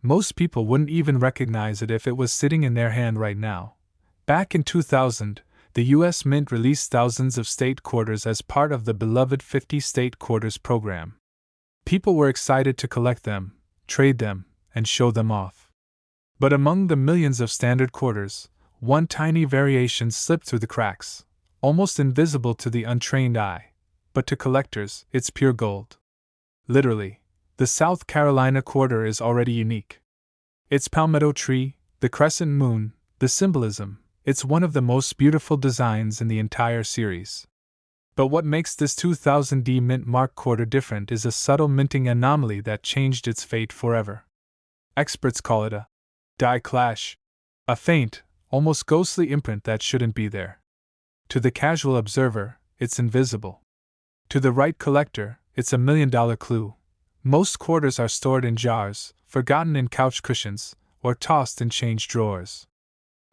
Most people wouldn't even recognize it if it was sitting in their hand right now. Back in 2000, the U.S. Mint released thousands of state quarters as part of the beloved 50 state quarters program. People were excited to collect them, trade them, and show them off. But among the millions of standard quarters, one tiny variation slipped through the cracks, almost invisible to the untrained eye, but to collectors, it's pure gold. Literally, the South Carolina quarter is already unique. Its palmetto tree, the crescent moon, the symbolism, it's one of the most beautiful designs in the entire series. But what makes this 2000D mint mark quarter different is a subtle minting anomaly that changed its fate forever. Experts call it a die clash, a faint, almost ghostly imprint that shouldn't be there. To the casual observer, it's invisible. To the right collector, it's a $1 million clue. Most quarters are stored in jars, forgotten in couch cushions, or tossed in change drawers.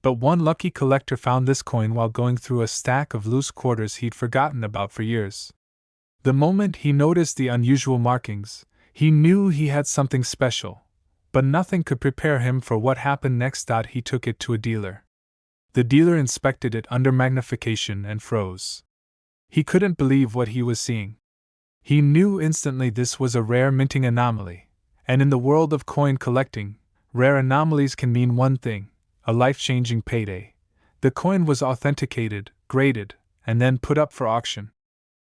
But one lucky collector found this coin while going through a stack of loose quarters he'd forgotten about for years. The moment he noticed the unusual markings, he knew he had something special, but nothing could prepare him for what happened next. He took it to a dealer. The dealer inspected it under magnification and froze. He couldn't believe what he was seeing. He knew instantly this was a rare minting anomaly, and in the world of coin collecting, rare anomalies can mean one thing: a life-changing payday. The coin was authenticated, graded, and then put up for auction.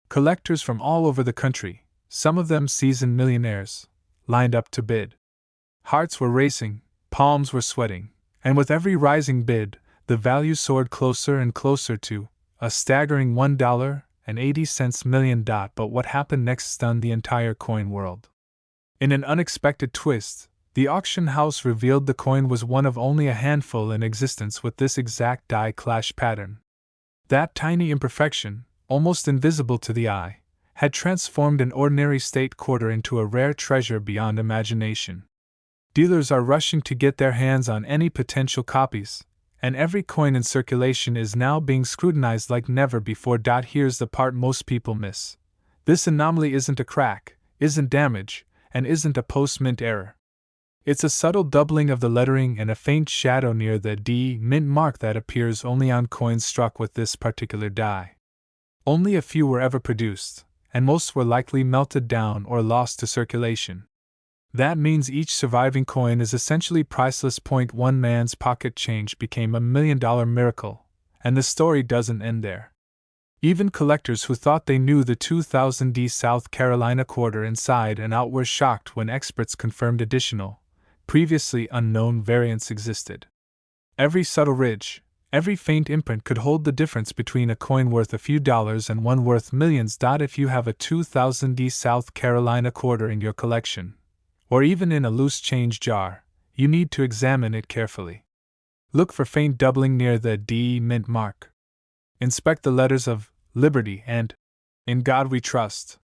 Collectors from all over the country, some of them seasoned millionaires, lined up to bid. Hearts were racing, palms were sweating, and with every rising bid, the value soared closer and closer to a staggering $1.80 million. But what happened next stunned the entire coin world. In an unexpected twist, the auction house revealed the coin was one of only a handful in existence with this exact die clash pattern. That tiny imperfection, almost invisible to the eye, had transformed an ordinary state quarter into a rare treasure beyond imagination. Dealers are rushing to get their hands on any potential copies, and every coin in circulation is now being scrutinized like never before. Here's the part most people miss. This anomaly isn't a crack, isn't damage, and isn't a post-mint error. It's a subtle doubling of the lettering and a faint shadow near the D mint mark that appears only on coins struck with this particular die. Only a few were ever produced, and most were likely melted down or lost to circulation. That means each surviving coin is essentially priceless. One man's pocket change became $1 million miracle, and the story doesn't end there. Even collectors who thought they knew the 2000D South Carolina quarter inside and out were shocked when experts confirmed additional, previously unknown variants existed. Every subtle ridge, every faint imprint could hold the difference between a coin worth a few dollars and one worth millions. If you have a 2000D South Carolina quarter in your collection, or even in a loose change jar, you need to examine it carefully. Look for faint doubling near the D mint mark. Inspect the letters of Liberty and In God We Trust.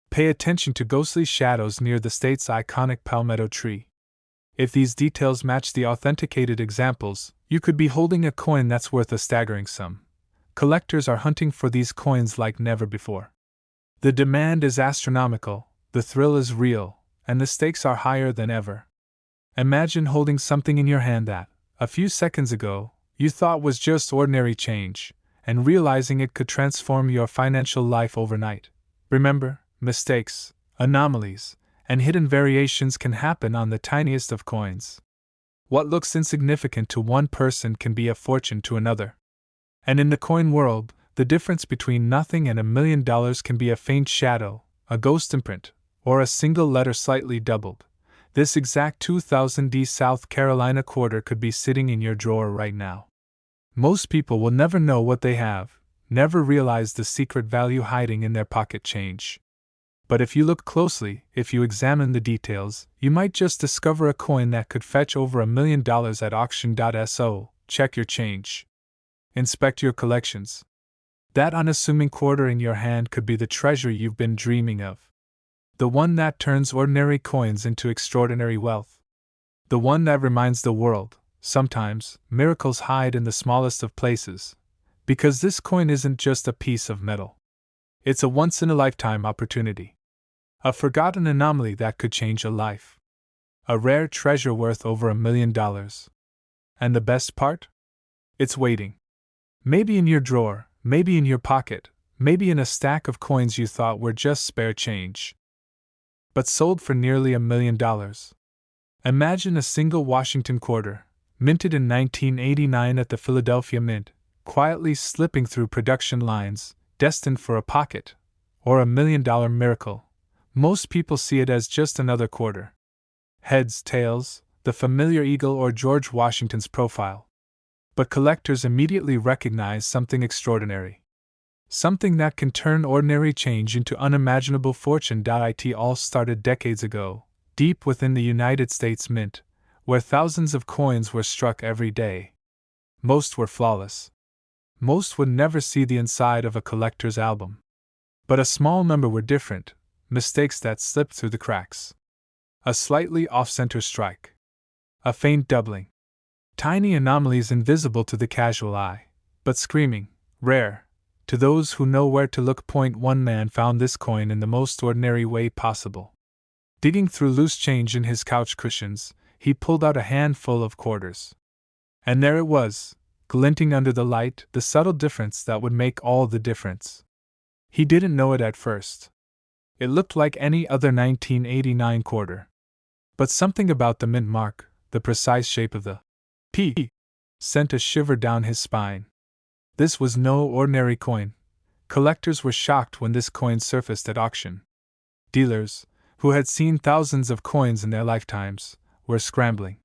Pay attention to ghostly shadows near the state's iconic palmetto tree. If these details match the authenticated examples, you could be holding a coin that's worth a staggering sum. Collectors are hunting for these coins like never before. The demand is astronomical, the thrill is real, and the stakes are higher than ever. Imagine holding something in your hand that, a few seconds ago, you thought was just ordinary change, and realizing it could transform your financial life overnight. Remember, mistakes, anomalies, and hidden variations can happen on the tiniest of coins. What looks insignificant to one person can be a fortune to another. And in the coin world, the difference between nothing and $1 million can be a faint shadow, a ghost imprint, or a single letter slightly doubled. This exact 2000D South Carolina quarter could be sitting in your drawer right now. Most people will never know what they have, never realize the secret value hiding in their pocket change. But if you look closely, if you examine the details, you might just discover a coin that could fetch over $1 million at auction.so. Check your change. Inspect your collections. That unassuming quarter in your hand could be the treasure you've been dreaming of. The one that turns ordinary coins into extraordinary wealth. The one that reminds the world, sometimes, miracles hide in the smallest of places. Because this coin isn't just a piece of metal. It's a once-in-a-lifetime opportunity. A forgotten anomaly that could change a life. A rare treasure worth over $1 million. And the best part? It's waiting. Maybe in your drawer, maybe in your pocket, maybe in a stack of coins you thought were just spare change. But sold for nearly $1 million. Imagine a single Washington quarter, minted in 1989 at the Philadelphia Mint, quietly slipping through production lines, destined for a pocket, or $1 million miracle. Most people see it as just another quarter. Heads, tails, the familiar eagle or George Washington's profile. But collectors immediately recognize something extraordinary. Something that can turn ordinary change into unimaginable fortune. It all started decades ago, deep within the United States Mint, where thousands of coins were struck every day. Most were flawless. Most would never see the inside of a collector's album. But a small number were different, mistakes that slipped through the cracks. A slightly off-center strike. A faint doubling. Tiny anomalies invisible to the casual eye, but screaming, rare, to those who know where to look. One man found this coin in the most ordinary way possible. Digging through loose change in his couch cushions, he pulled out a handful of quarters. And there it was, glinting under the light, the subtle difference that would make all the difference. He didn't know it at first. It looked like any other 1989 quarter. But something about the mint mark, the precise shape of the P, sent a shiver down his spine. This was no ordinary coin. Collectors were shocked when this coin surfaced at auction. Dealers, who had seen thousands of coins in their lifetimes, were scrambling.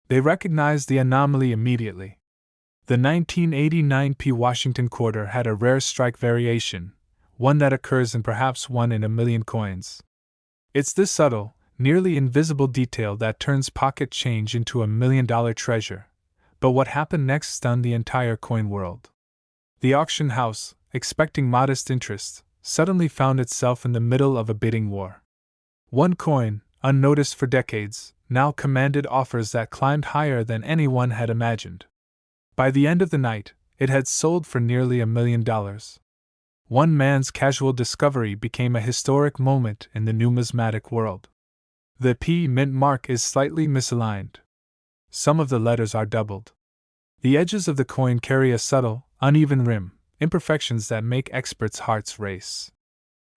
They recognized the anomaly immediately. The 1989 P Washington quarter had a rare strike variation, one that occurs in perhaps 1 in a million coins. It's this subtle, nearly invisible detail that turns pocket change into $1 million treasure. But what happened next stunned the entire coin world. The auction house, expecting modest interest, suddenly found itself in the middle of a bidding war. One coin, unnoticed for decades, now commanded offers that climbed higher than anyone had imagined. By the end of the night, it had sold for nearly $1 million. One man's casual discovery became a historic moment in the numismatic world. The P mint mark is slightly misaligned. Some of the letters are doubled. The edges of the coin carry a subtle, uneven rim, imperfections that make experts' hearts race.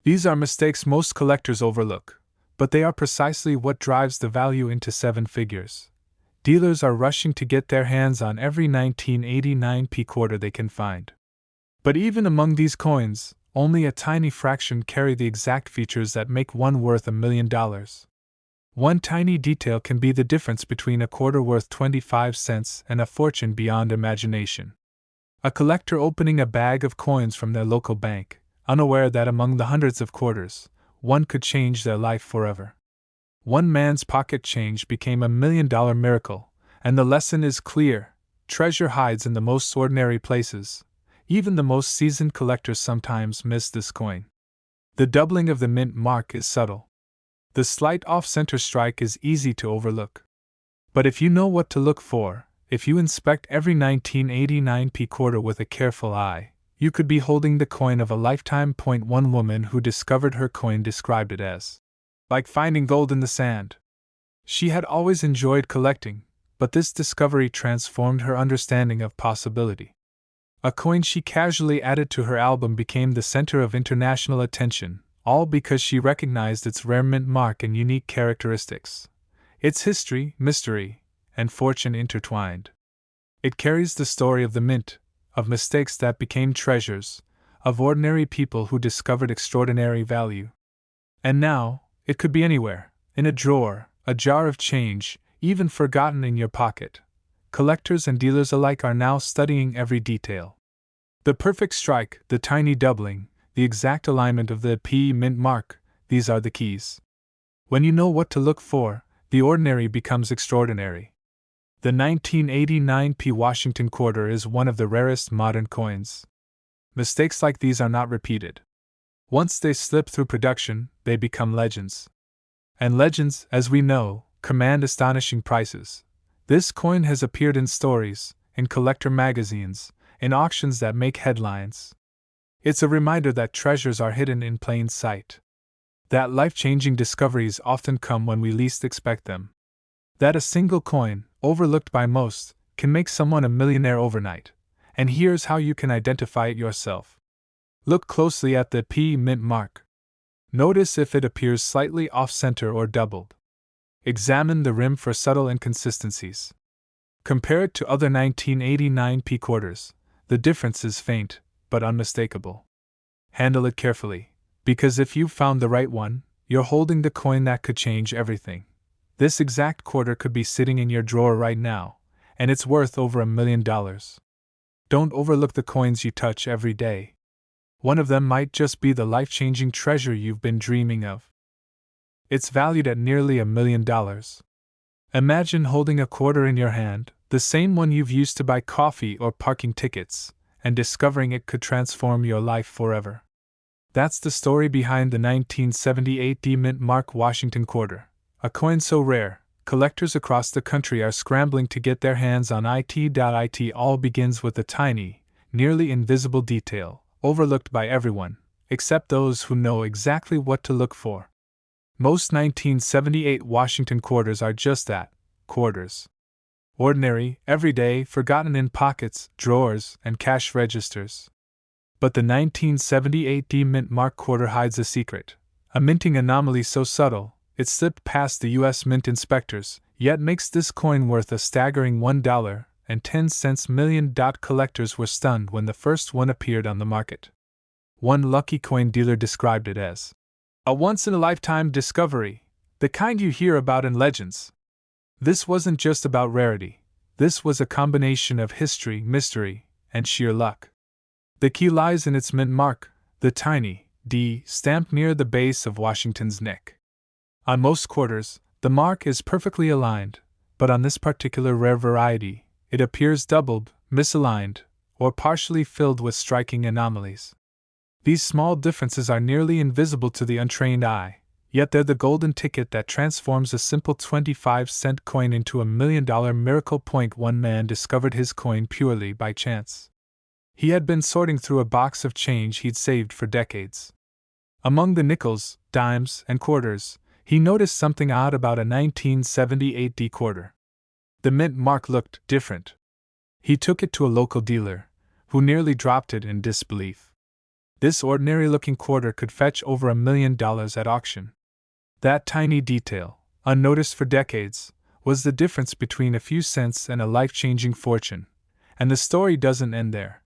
These are mistakes most collectors overlook, but they are precisely what drives the value into 7 figures. Dealers are rushing to get their hands on every 1989 P quarter they can find. But even among these coins, only a tiny fraction carry the exact features that make one worth $1 million. One tiny detail can be the difference between a quarter worth 25 cents and a fortune beyond imagination. A collector opening a bag of coins from their local bank, unaware that among the hundreds of quarters, one could change their life forever. One man's pocket change became $1 million miracle, and the lesson is clear: treasure hides in the most ordinary places. Even the most seasoned collectors sometimes miss this coin. The doubling of the mint mark is subtle. The slight off-center strike is easy to overlook. But if you know what to look for, if you inspect every 1989 P quarter with a careful eye, you could be holding the coin of a lifetime. One woman who discovered her coin described it as like finding gold in the sand. She had always enjoyed collecting, but this discovery transformed her understanding of possibility. A coin she casually added to her album became the center of international attention, all because she recognized its rare mint mark and unique characteristics. Its history, mystery, and fortune intertwined. It carries the story of the mint, of mistakes that became treasures, of ordinary people who discovered extraordinary value. And now, it could be anywhere, in a drawer, a jar of change, even forgotten in your pocket. Collectors and dealers alike are now studying every detail. The perfect strike, the tiny doubling, the exact alignment of the P mint mark, these are the keys. When you know what to look for, the ordinary becomes extraordinary. The 1989 P Washington quarter is one of the rarest modern coins. Mistakes like these are not repeated. Once they slip through production, they become legends. And legends, as we know, command astonishing prices. This coin has appeared in stories, in collector magazines, in auctions that make headlines. It's a reminder that treasures are hidden in plain sight. That life-changing discoveries often come when we least expect them. That a single coin, overlooked by most, can make someone a millionaire overnight. And here's how you can identify it yourself. Look closely at the P mint mark. Notice if it appears slightly off-center or doubled. Examine the rim for subtle inconsistencies. Compare it to other 1989 P quarters. The difference is faint, but unmistakable. Handle it carefully, because if you've found the right one, you're holding the coin that could change everything. This exact quarter could be sitting in your drawer right now, and it's worth over $1 million. Don't overlook the coins you touch every day. One of them might just be the life-changing treasure you've been dreaming of. It's valued at nearly $1 million. Imagine holding a quarter in your hand, the same one you've used to buy coffee or parking tickets, and discovering it could transform your life forever. That's the story behind the 1978 D Mint Mark Washington quarter, a coin so rare, collectors across the country are scrambling to get their hands on it. It all begins with a tiny, nearly invisible detail, overlooked by everyone, except those who know exactly what to look for. Most 1978 Washington quarters are just that, quarters. Ordinary, everyday, forgotten in pockets, drawers, and cash registers. But the 1978 D Mint Mark quarter hides a secret, a minting anomaly so subtle, it slipped past the U.S. Mint inspectors, yet makes this coin worth a staggering $1.10 million. Collectors were stunned when the first one appeared on the market. One lucky coin dealer described it as a once-in-a-lifetime discovery, the kind you hear about in legends. This wasn't just about rarity, this was a combination of history, mystery, and sheer luck. The key lies in its mint mark, the tiny D stamped near the base of Washington's neck. On most quarters, the mark is perfectly aligned, but on this particular rare variety, it appears doubled, misaligned, or partially filled with striking anomalies. These small differences are nearly invisible to the untrained eye, yet they're the golden ticket that transforms a simple 25-cent coin into $1 million miracle. One man discovered his coin purely by chance. He had been sorting through a box of change he'd saved for decades. Among the nickels, dimes, and quarters, he noticed something odd about a 1978 D quarter. The mint mark looked different. He took it to a local dealer, who nearly dropped it in disbelief. This ordinary-looking quarter could fetch over $1 million at auction. That tiny detail, unnoticed for decades, was the difference between a few cents and a life-changing fortune. And the story doesn't end there.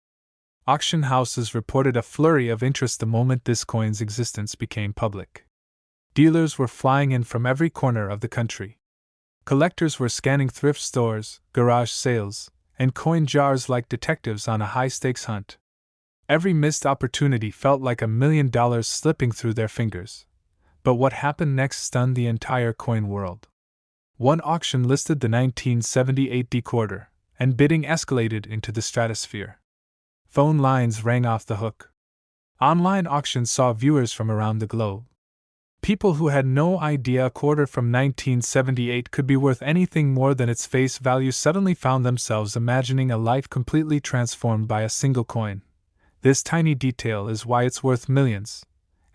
Auction houses reported a flurry of interest the moment this coin's existence became public. Dealers were flying in from every corner of the country. Collectors were scanning thrift stores, garage sales, and coin jars like detectives on a high-stakes hunt. Every missed opportunity felt like $1 million slipping through their fingers. But what happened next stunned the entire coin world. One auction listed the 1978 D quarter, and bidding escalated into the stratosphere. Phone lines rang off the hook. Online auctions saw viewers from around the globe. People who had no idea a quarter from 1978 could be worth anything more than its face value suddenly found themselves imagining a life completely transformed by a single coin. This tiny detail is why it's worth millions,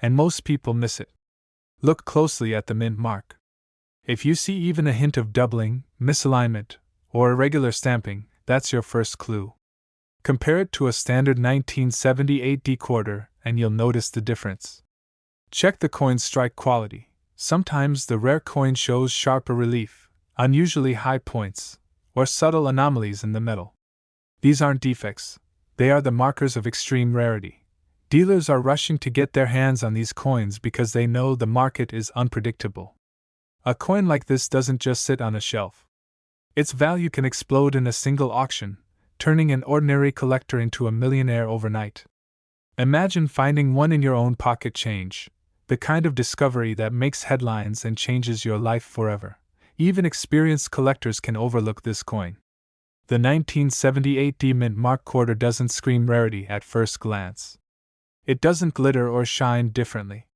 and most people miss it. Look closely at the mint mark. If you see even a hint of doubling, misalignment, or irregular stamping, that's your first clue. Compare it to a standard 1978 D quarter, and you'll notice the difference. Check the coin's strike quality. Sometimes the rare coin shows sharper relief, unusually high points, or subtle anomalies in the metal. These aren't defects, they are the markers of extreme rarity. Dealers are rushing to get their hands on these coins because they know the market is unpredictable. A coin like this doesn't just sit on a shelf. Its value can explode in a single auction, turning an ordinary collector into a millionaire overnight. Imagine finding one in your own pocket change, the kind of discovery that makes headlines and changes your life forever. Even experienced collectors can overlook this coin. The 1978 D Mint Mark quarter doesn't scream rarity at first glance. It doesn't glitter or shine differently.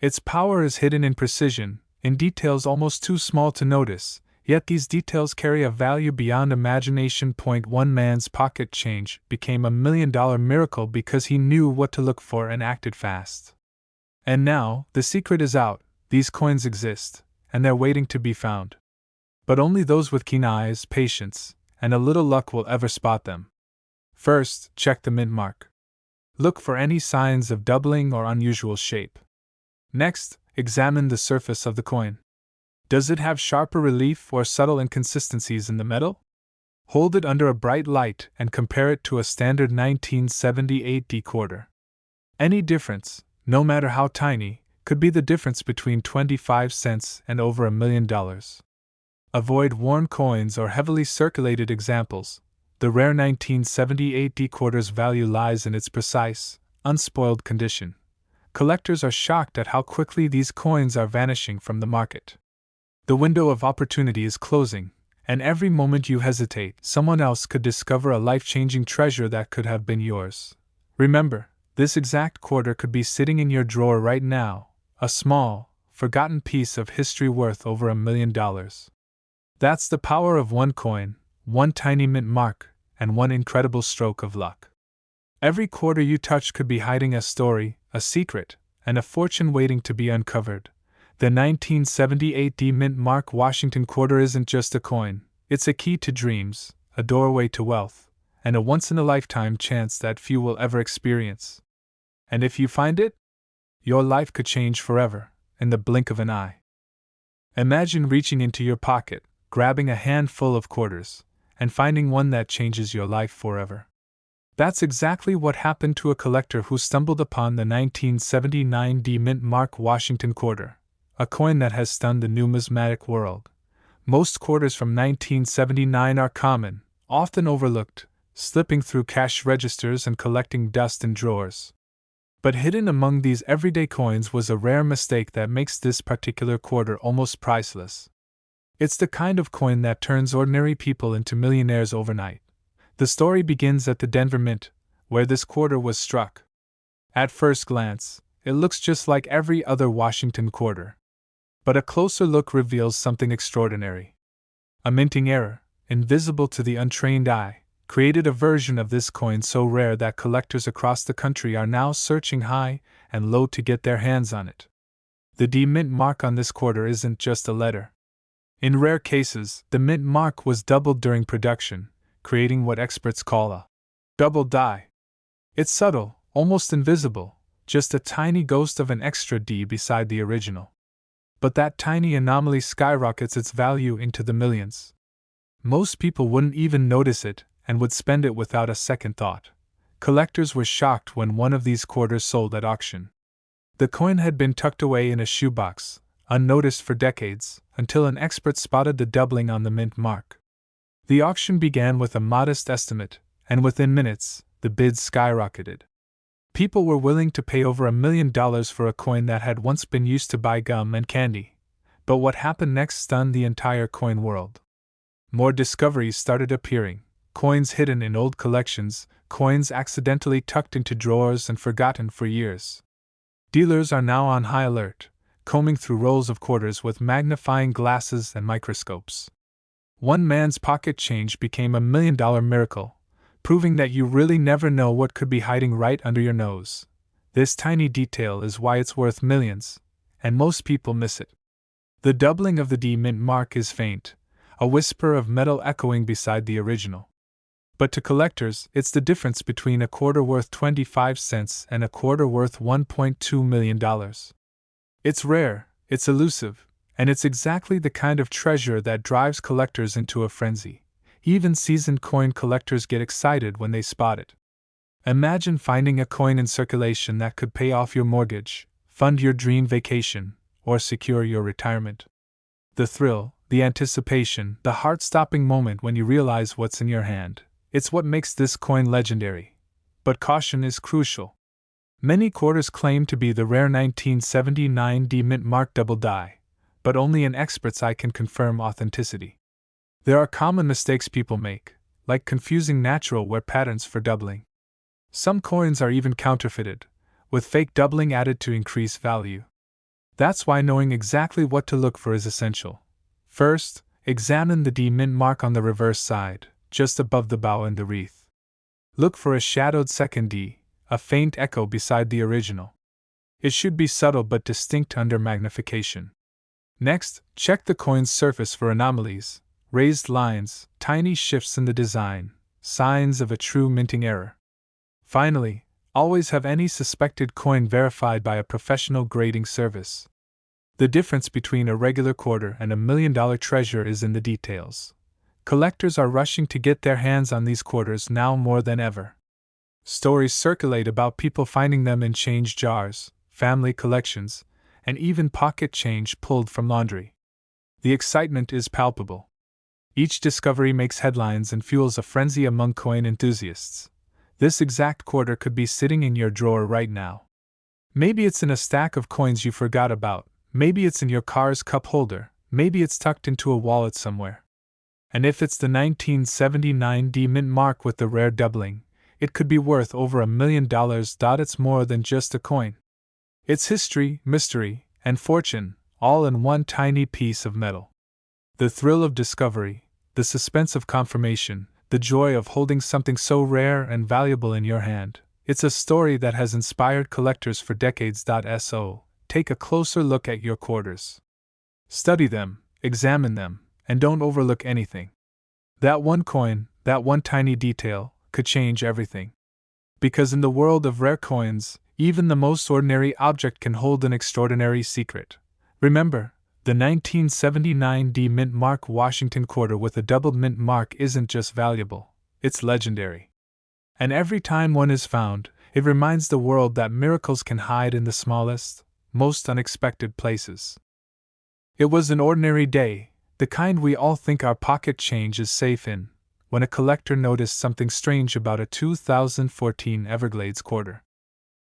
Its power is hidden in precision, in details almost too small to notice, yet these details carry a value beyond imagination. One man's pocket change became $1 million miracle because he knew what to look for and acted fast. And now, the secret is out, these coins exist, and they're waiting to be found. But only those with keen eyes, patience, and a little luck will ever spot them. First, check the mint mark. Look for any signs of doubling or unusual shape. Next, examine the surface of the coin. Does it have sharper relief or subtle inconsistencies in the metal? Hold it under a bright light and compare it to a standard 1978 D quarter. Any difference, no matter how tiny, could be the difference between 25 cents and over $1 million. Avoid worn coins or heavily circulated examples. The rare 1978 D quarter's value lies in its precise, unspoiled condition. Collectors are shocked at how quickly these coins are vanishing from the market. The window of opportunity is closing, and every moment you hesitate, someone else could discover a life-changing treasure that could have been yours. Remember, this exact quarter could be sitting in your drawer right now, a small, forgotten piece of history worth over $1 million. That's the power of one coin, one tiny mint mark, and one incredible stroke of luck. Every quarter you touch could be hiding a story, a secret, and a fortune waiting to be uncovered. The 1978 D Mint Mark Washington quarter isn't just a coin, it's a key to dreams, a doorway to wealth, and a once-in-a-lifetime chance that few will ever experience. And if you find it, your life could change forever, in the blink of an eye. Imagine reaching into your pocket, grabbing a handful of quarters, and finding one that changes your life forever. That's exactly what happened to a collector who stumbled upon the 1979 D Mint Mark Washington quarter, a coin that has stunned the numismatic world. Most quarters from 1979 are common, often overlooked, slipping through cash registers and collecting dust in drawers. But hidden among these everyday coins was a rare mistake that makes this particular quarter almost priceless. It's the kind of coin that turns ordinary people into millionaires overnight. The story begins at the Denver Mint, where this quarter was struck. At first glance, it looks just like every other Washington quarter. But a closer look reveals something extraordinary. A minting error, invisible to the untrained eye, created a version of this coin so rare that collectors across the country are now searching high and low to get their hands on it. The D Mint mark on this quarter isn't just a letter. In rare cases, the mint mark was doubled during production, creating what experts call a double die. It's subtle, almost invisible, just a tiny ghost of an extra D beside the original. But that tiny anomaly skyrockets its value into the millions. Most people wouldn't even notice it and would spend it without a second thought. Collectors were shocked when one of these quarters sold at auction. The coin had been tucked away in a shoebox, unnoticed for decades, until an expert spotted the doubling on the mint mark. The auction began with a modest estimate, and within minutes, the bids skyrocketed. People were willing to pay over $1 million for a coin that had once been used to buy gum and candy. But what happened next stunned the entire coin world. More discoveries started appearing, coins hidden in old collections, coins accidentally tucked into drawers and forgotten for years. Dealers are now on high alert, combing through rolls of quarters with magnifying glasses and microscopes. One man's pocket change became $1 million miracle, proving that you really never know what could be hiding right under your nose. This tiny detail is why it's worth millions, and most people miss it. The doubling of the D Mint mark is faint, a whisper of metal echoing beside the original. But to collectors, it's the difference between a quarter worth 25 cents and a quarter worth $1.2 million. It's rare, it's elusive, and it's exactly the kind of treasure that drives collectors into a frenzy. Even seasoned coin collectors get excited when they spot it. Imagine finding a coin in circulation that could pay off your mortgage, fund your dream vacation, or secure your retirement. The thrill, the anticipation, the heart-stopping moment when you realize what's in your hand, it's what makes this coin legendary. But caution is crucial. Many quarters claim to be the rare 1979 D Mint mark double die, but only an expert's eye can confirm authenticity. There are common mistakes people make, like confusing natural wear patterns for doubling. Some coins are even counterfeited, with fake doubling added to increase value. That's why knowing exactly what to look for is essential. First, examine the D Mint mark on the reverse side, just above the bow and the wreath. Look for a shadowed second D, a faint echo beside the original. It should be subtle but distinct under magnification. Next, check the coin's surface for anomalies, raised lines, tiny shifts in the design, signs of a true minting error. Finally, always have any suspected coin verified by a professional grading service. The difference between a regular quarter and $1 million treasure is in the details. Collectors are rushing to get their hands on these quarters now more than ever. Stories circulate about people finding them in change jars, family collections, and even pocket change pulled from laundry. The excitement is palpable. Each discovery makes headlines and fuels a frenzy among coin enthusiasts. This exact quarter could be sitting in your drawer right now. Maybe it's in a stack of coins you forgot about, maybe it's in your car's cup holder, maybe it's tucked into a wallet somewhere. And if it's the 1979 D mint mark with the rare doubling, it could be worth over $1 million. It's more than just a coin. It's history, mystery, and fortune, all in one tiny piece of metal. The thrill of discovery, the suspense of confirmation, the joy of holding something so rare and valuable in your hand. It's a story that has inspired collectors for decades. So, take a closer look at your quarters. Study them, examine them, and don't overlook anything. That one coin, that one tiny detail, could change everything. Because in the world of rare coins, even the most ordinary object can hold an extraordinary secret. Remember, the 1979 D mint mark Washington quarter with a double mint mark isn't just valuable, it's legendary. And every time one is found, it reminds the world that miracles can hide in the smallest, most unexpected places. It was an ordinary day, the kind we all think our pocket change is safe in, when a collector noticed something strange about a 2014 Everglades quarter.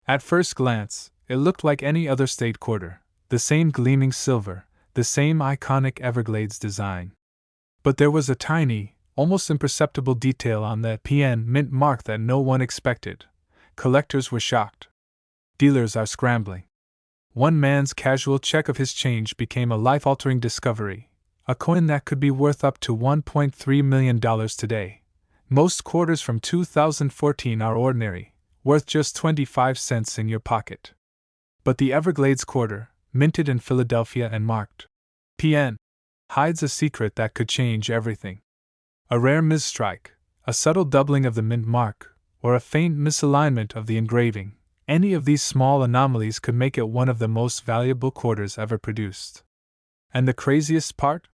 At first glance, it looked like any other state quarter, the same gleaming silver, the same iconic Everglades design. But there was a tiny, almost imperceptible detail on that PN mint mark that no one expected. Collectors were shocked. Dealers are scrambling. One man's casual check of his change became a life-altering discovery, a coin that could be worth up to $1.3 million today. Most quarters from 2014 are ordinary, worth just 25 cents in your pocket. But the Everglades quarter, minted in Philadelphia and marked PN, hides a secret that could change everything. A rare misstrike, a subtle doubling of the mint mark, or a faint misalignment of the engraving, any of these small anomalies could make it one of the most valuable quarters ever produced. And the craziest part?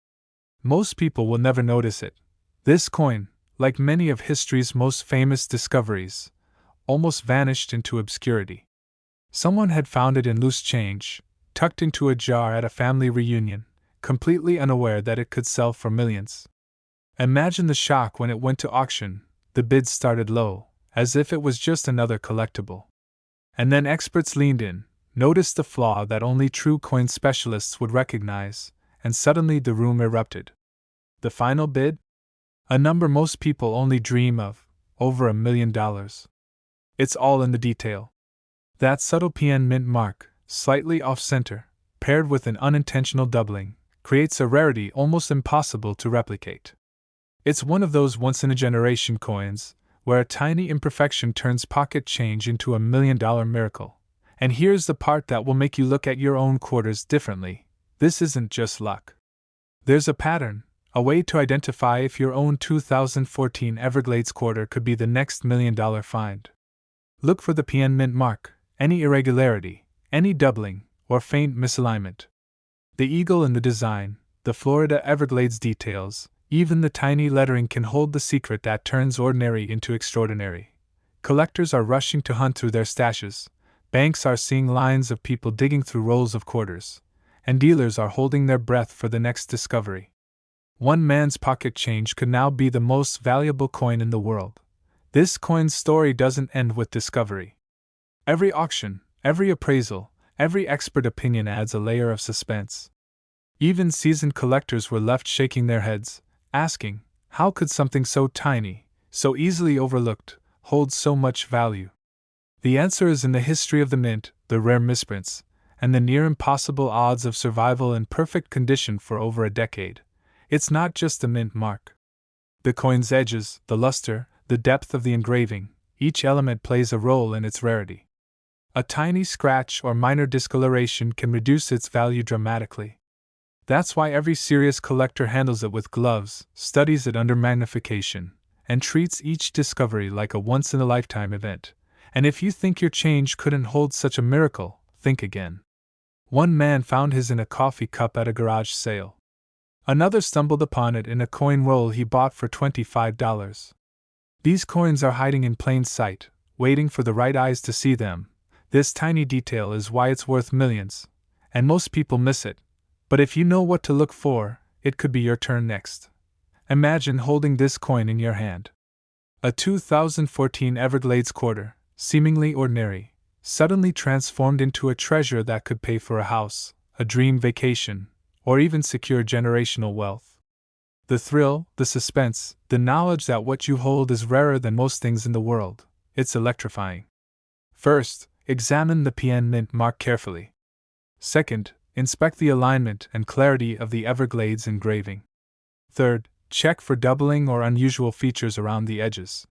Most people will never notice it. This coin, like many of history's most famous discoveries, almost vanished into obscurity. Someone had found it in loose change, tucked into a jar at a family reunion, completely unaware that it could sell for millions. Imagine the shock when it went to auction. The bids started low, as if it was just another collectible. And then experts leaned in, noticed the flaw that only true coin specialists would recognize, and suddenly the room erupted. The final bid? A number most people only dream of, over $1 million. It's all in the detail. That subtle PN mint mark, slightly off-center, paired with an unintentional doubling, creates a rarity almost impossible to replicate. It's one of those once-in-a-generation coins, where a tiny imperfection turns pocket change into $1 million miracle. And here's the part that will make you look at your own quarters differently. This isn't just luck. There's a pattern, a way to identify if your own 2014 Everglades quarter could be the next $1 million find. Look for the PN mint mark, any irregularity, any doubling, or faint misalignment. The eagle in the design, the Florida Everglades details, even the tiny lettering can hold the secret that turns ordinary into extraordinary. Collectors are rushing to hunt through their stashes, banks are seeing lines of people digging through rolls of quarters, and dealers are holding their breath for the next discovery. One man's pocket change could now be the most valuable coin in the world. This coin's story doesn't end with discovery. Every auction, every appraisal, every expert opinion adds a layer of suspense. Even seasoned collectors were left shaking their heads, asking, how could something so tiny, so easily overlooked, hold so much value? The answer is in the history of the mint, the rare misprints, and the near impossible odds of survival in perfect condition for over a decade. It's not just the mint mark. The coin's edges, the luster, the depth of the engraving, each element plays a role in its rarity. A tiny scratch or minor discoloration can reduce its value dramatically. That's why every serious collector handles it with gloves, studies it under magnification, and treats each discovery like a once-in-a-lifetime event. And if you think your change couldn't hold such a miracle, think again. One man found his in a coffee cup at a garage sale. Another stumbled upon it in a coin roll he bought for $25. These coins are hiding in plain sight, waiting for the right eyes to see them. This tiny detail is why it's worth millions, and most people miss it. But if you know what to look for, it could be your turn next. Imagine holding this coin in your hand. A 2014 Everglades quarter, seemingly ordinary, suddenly transformed into a treasure that could pay for a house, a dream vacation, or even secure generational wealth. The thrill, the suspense, the knowledge that what you hold is rarer than most things in the world, it's electrifying. First, examine the PN mint mark carefully. Second, inspect the alignment and clarity of the Everglades engraving. Third, check for doubling or unusual features around the edges.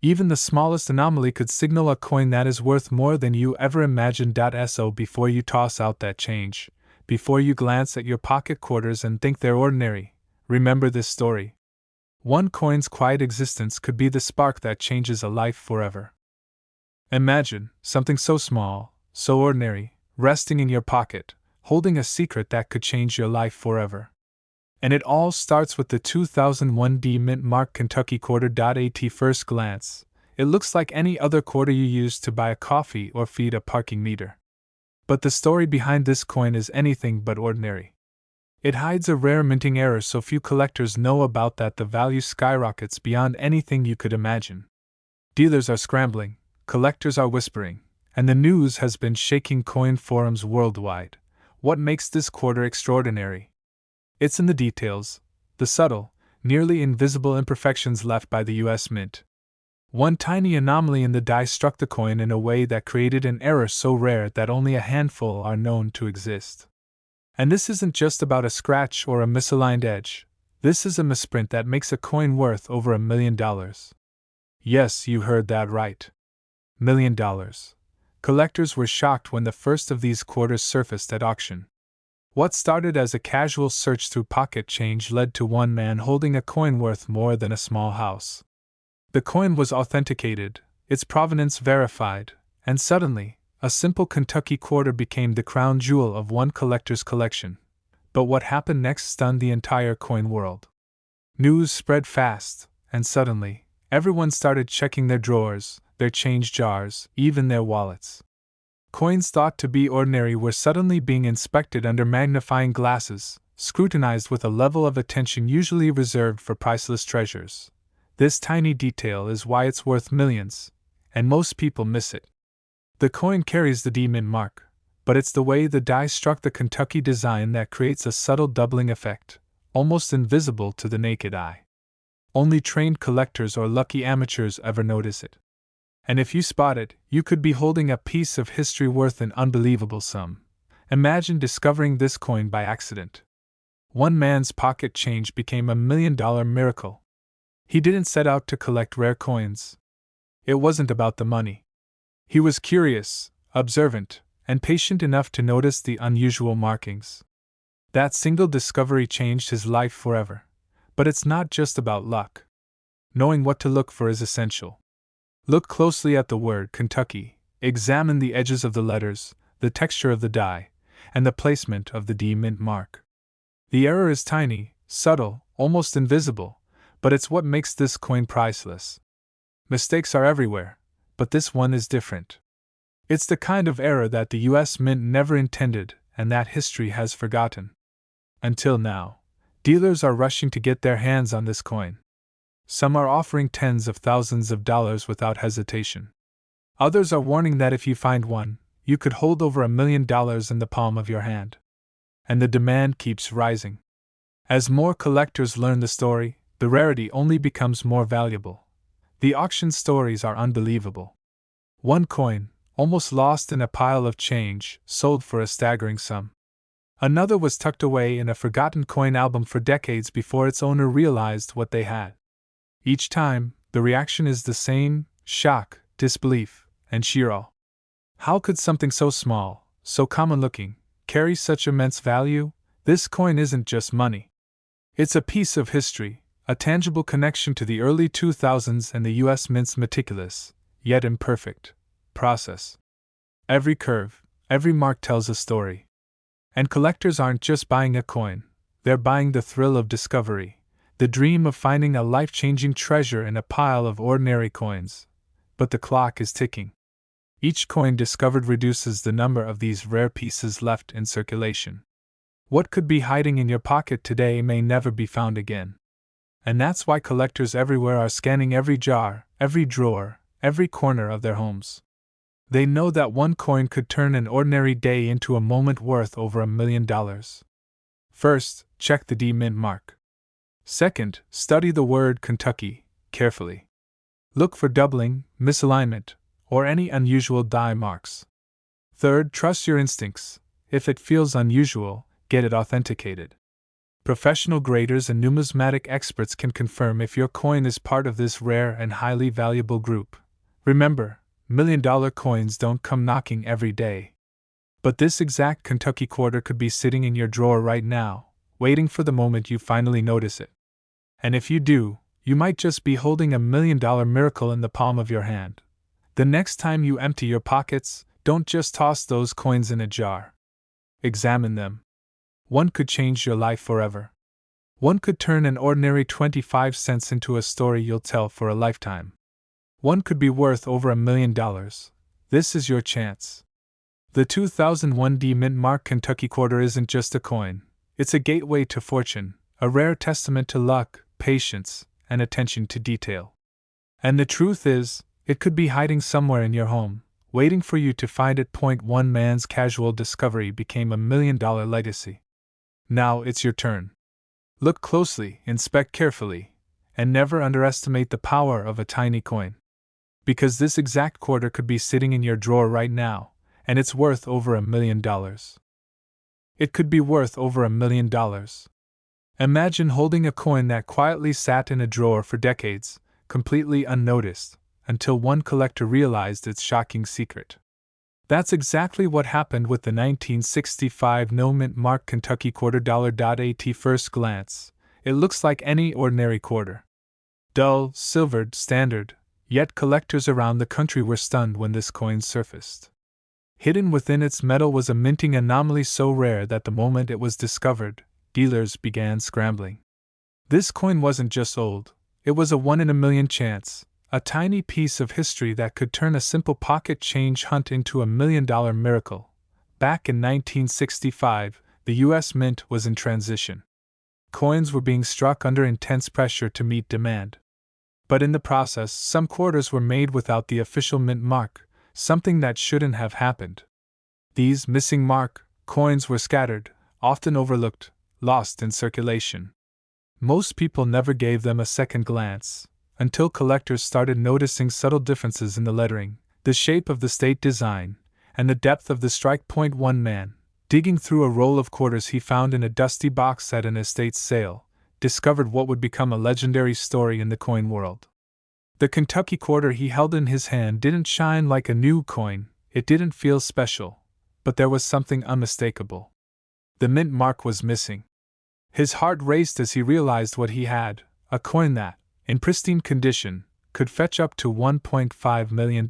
Even the smallest anomaly could signal a coin that is worth more than you ever imagined. So before you toss out that change, before you glance at your pocket quarters and think they're ordinary, remember this story. One coin's quiet existence could be the spark that changes a life forever. Imagine something so small, so ordinary, resting in your pocket, holding a secret that could change your life forever. And it all starts with the 2001 D Mint Mark Kentucky quarter. At first glance, it looks like any other quarter you use to buy a coffee or feed a parking meter. But the story behind this coin is anything but ordinary. It hides a rare minting error so few collectors know about that the value skyrockets beyond anything you could imagine. Dealers are scrambling, collectors are whispering, and the news has been shaking coin forums worldwide. What makes this quarter extraordinary? It's in the details, the subtle, nearly invisible imperfections left by the US Mint. One tiny anomaly in the die struck the coin in a way that created an error so rare that only a handful are known to exist. And this isn't just about a scratch or a misaligned edge. This is a misprint that makes a coin worth over $1 million. Yes, you heard that right. $1 million. Collectors were shocked when the first of these quarters surfaced at auction. What started as a casual search through pocket change led to one man holding a coin worth more than a small house. The coin was authenticated, its provenance verified, and suddenly, a simple Kentucky quarter became the crown jewel of one collector's collection. But what happened next stunned the entire coin world. News spread fast, and suddenly, everyone started checking their drawers, their change jars, even their wallets. Coins thought to be ordinary were suddenly being inspected under magnifying glasses, scrutinized with a level of attention usually reserved for priceless treasures. This tiny detail is why it's worth millions, and most people miss it. The coin carries the D Mint mark, but it's the way the die struck the Kentucky design that creates a subtle doubling effect, almost invisible to the naked eye. Only trained collectors or lucky amateurs ever notice it. And if you spot it, you could be holding a piece of history worth an unbelievable sum. Imagine discovering this coin by accident. One man's pocket change became $1 million miracle. He didn't set out to collect rare coins. It wasn't about the money. He was curious, observant, and patient enough to notice the unusual markings. That single discovery changed his life forever. But it's not just about luck. Knowing what to look for is essential. Look closely at the word Kentucky, examine the edges of the letters, the texture of the die, and the placement of the D Mint mark. The error is tiny, subtle, almost invisible, but it's what makes this coin priceless. Mistakes are everywhere, but this one is different. It's the kind of error that the US Mint never intended and that history has forgotten. Until now, dealers are rushing to get their hands on this coin. Some are offering tens of thousands of dollars without hesitation. Others are warning that if you find one, you could hold over $1 million in the palm of your hand. And the demand keeps rising. As more collectors learn the story, the rarity only becomes more valuable. The auction stories are unbelievable. One coin, almost lost in a pile of change, sold for a staggering sum. Another was tucked away in a forgotten coin album for decades before its owner realized what they had. Each time, the reaction is the same: shock, disbelief, and sheer awe. How could something so small, so common-looking, carry such immense value? This coin isn't just money. It's a piece of history, a tangible connection to the early 2000s and the US Mint's meticulous, yet imperfect, process. Every curve, every mark tells a story. And collectors aren't just buying a coin, they're buying the thrill of discovery, the dream of finding a life-changing treasure in a pile of ordinary coins. But the clock is ticking. Each coin discovered reduces the number of these rare pieces left in circulation. What could be hiding in your pocket today may never be found again. And that's why collectors everywhere are scanning every jar, every drawer, every corner of their homes. They know that one coin could turn an ordinary day into a moment worth over $1 million. First, check the D Mint mark. Second, study the word Kentucky carefully. Look for doubling, misalignment, or any unusual die marks. Third, trust your instincts. If it feels unusual, get it authenticated. Professional graders and numismatic experts can confirm if your coin is part of this rare and highly valuable group. Remember, $1 million coins don't come knocking every day. But this exact Kentucky quarter could be sitting in your drawer right now, waiting for the moment you finally notice it. And if you do, you might just be holding $1 million miracle in the palm of your hand. The next time you empty your pockets, don't just toss those coins in a jar. Examine them. One could change your life forever. One could turn an ordinary 25 cents into a story you'll tell for a lifetime. One could be worth over $1 million. This is your chance. The 2001 D Mint Mark Kentucky Quarter isn't just a coin, it's a gateway to fortune, a rare testament to luck, patience, and attention to detail. And the truth is, it could be hiding somewhere in your home, waiting for you to find it. One man's casual discovery became $1 million legacy. Now it's your turn. Look closely, inspect carefully, and never underestimate the power of a tiny coin. Because this exact quarter could be sitting in your drawer right now, and it's worth over $1 million. It could be worth over $1 million. Imagine holding a coin that quietly sat in a drawer for decades, completely unnoticed, until one collector realized its shocking secret. That's exactly what happened with the 1965 No Mint Mark Kentucky Quarter. At first glance, it looks like any ordinary quarter. Dull, silvered, standard, yet collectors around the country were stunned when this coin surfaced. Hidden within its metal was a minting anomaly so rare that the moment it was discovered, dealers began scrambling. This coin wasn't just old, it was a 1 in a million chance, a tiny piece of history that could turn a simple pocket change hunt into $1 million miracle. Back in 1965, the US Mint was in transition. Coins were being struck under intense pressure to meet demand. But in the process, some quarters were made without the official mint mark, something that shouldn't have happened. These missing mark coins were scattered, often overlooked, lost in circulation. Most people never gave them a second glance, until collectors started noticing subtle differences in the lettering, the shape of the state design, and the depth of the strike. One man, digging through a roll of quarters he found in a dusty box at an estate sale, discovered what would become a legendary story in the coin world. The Kentucky quarter he held in his hand didn't shine like a new coin, it didn't feel special, but there was something unmistakable. The mint mark was missing. His heart raced as he realized what he had, a coin that, in pristine condition, could fetch up to $1.5 million.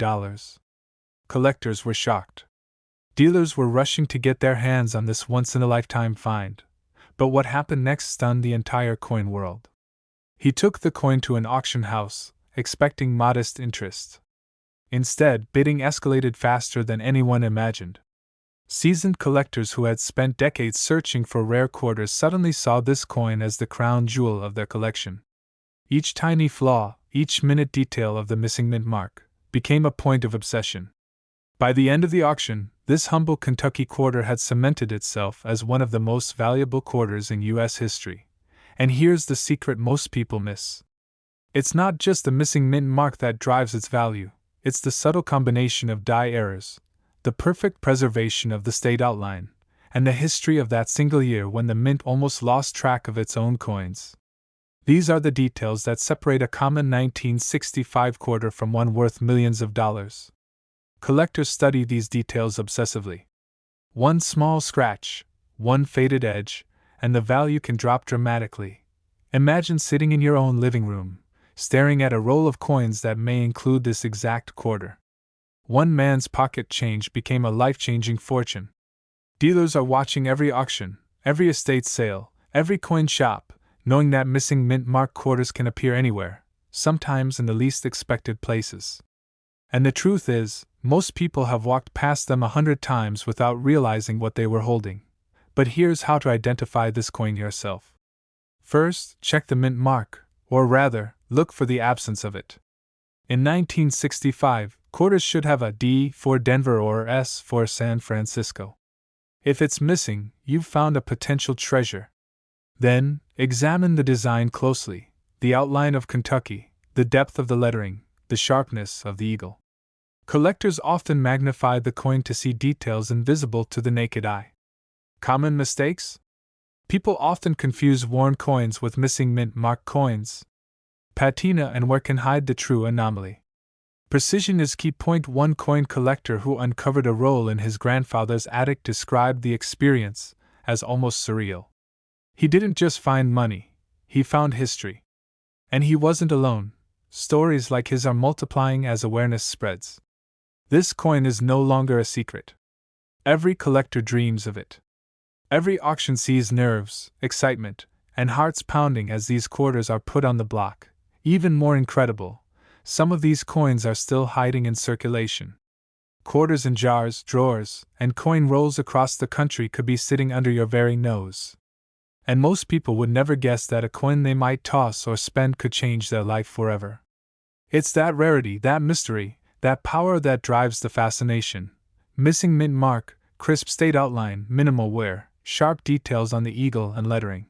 Collectors were shocked. Dealers were rushing to get their hands on this once-in-a-lifetime find. But what happened next stunned the entire coin world. He took the coin to an auction house, expecting modest interest. Instead, bidding escalated faster than anyone imagined. Seasoned collectors who had spent decades searching for rare quarters suddenly saw this coin as the crown jewel of their collection. Each tiny flaw, each minute detail of the missing mint mark, became a point of obsession. By the end of the auction, this humble Kentucky quarter had cemented itself as one of the most valuable quarters in U.S. history. And here's the secret most people miss. It's not just the missing mint mark that drives its value, it's the subtle combination of die errors, the perfect preservation of the state outline, and the history of that single year when the mint almost lost track of its own coins. These are the details that separate a common 1965 quarter from one worth millions of dollars. Collectors study these details obsessively. One small scratch, one faded edge, and the value can drop dramatically. Imagine sitting in your own living room, staring at a roll of coins that may include this exact quarter. One man's pocket change became a life-changing fortune. Dealers are watching every auction, every estate sale, every coin shop, knowing that missing mint mark quarters can appear anywhere, sometimes in the least expected places. And the truth is, most people have walked past them 100 times without realizing what they were holding. But here's how to identify this coin yourself. First, check the mint mark, or rather, look for the absence of it. In 1965, quarters should have a D for Denver or S for San Francisco. If it's missing, you've found a potential treasure. Then, examine the design closely, the outline of Kentucky, the depth of the lettering, the sharpness of the eagle. Collectors often magnify the coin to see details invisible to the naked eye. Common mistakes? People often confuse worn coins with missing mint mark coins. Patina and wear can hide the true anomaly. Precision is key. One coin collector who uncovered a roll in his grandfather's attic described the experience as almost surreal. He didn't just find money, he found history. And he wasn't alone. Stories like his are multiplying as awareness spreads. This coin is no longer a secret. Every collector dreams of it. Every auction sees nerves, excitement, and hearts pounding as these quarters are put on the block. Even more incredible, some of these coins are still hiding in circulation. Quarters in jars, drawers, and coin rolls across the country could be sitting under your very nose. And most people would never guess that a coin they might toss or spend could change their life forever. It's that rarity, that mystery, that power that drives the fascination. Missing mint mark, crisp state outline, minimal wear, sharp details on the eagle and lettering.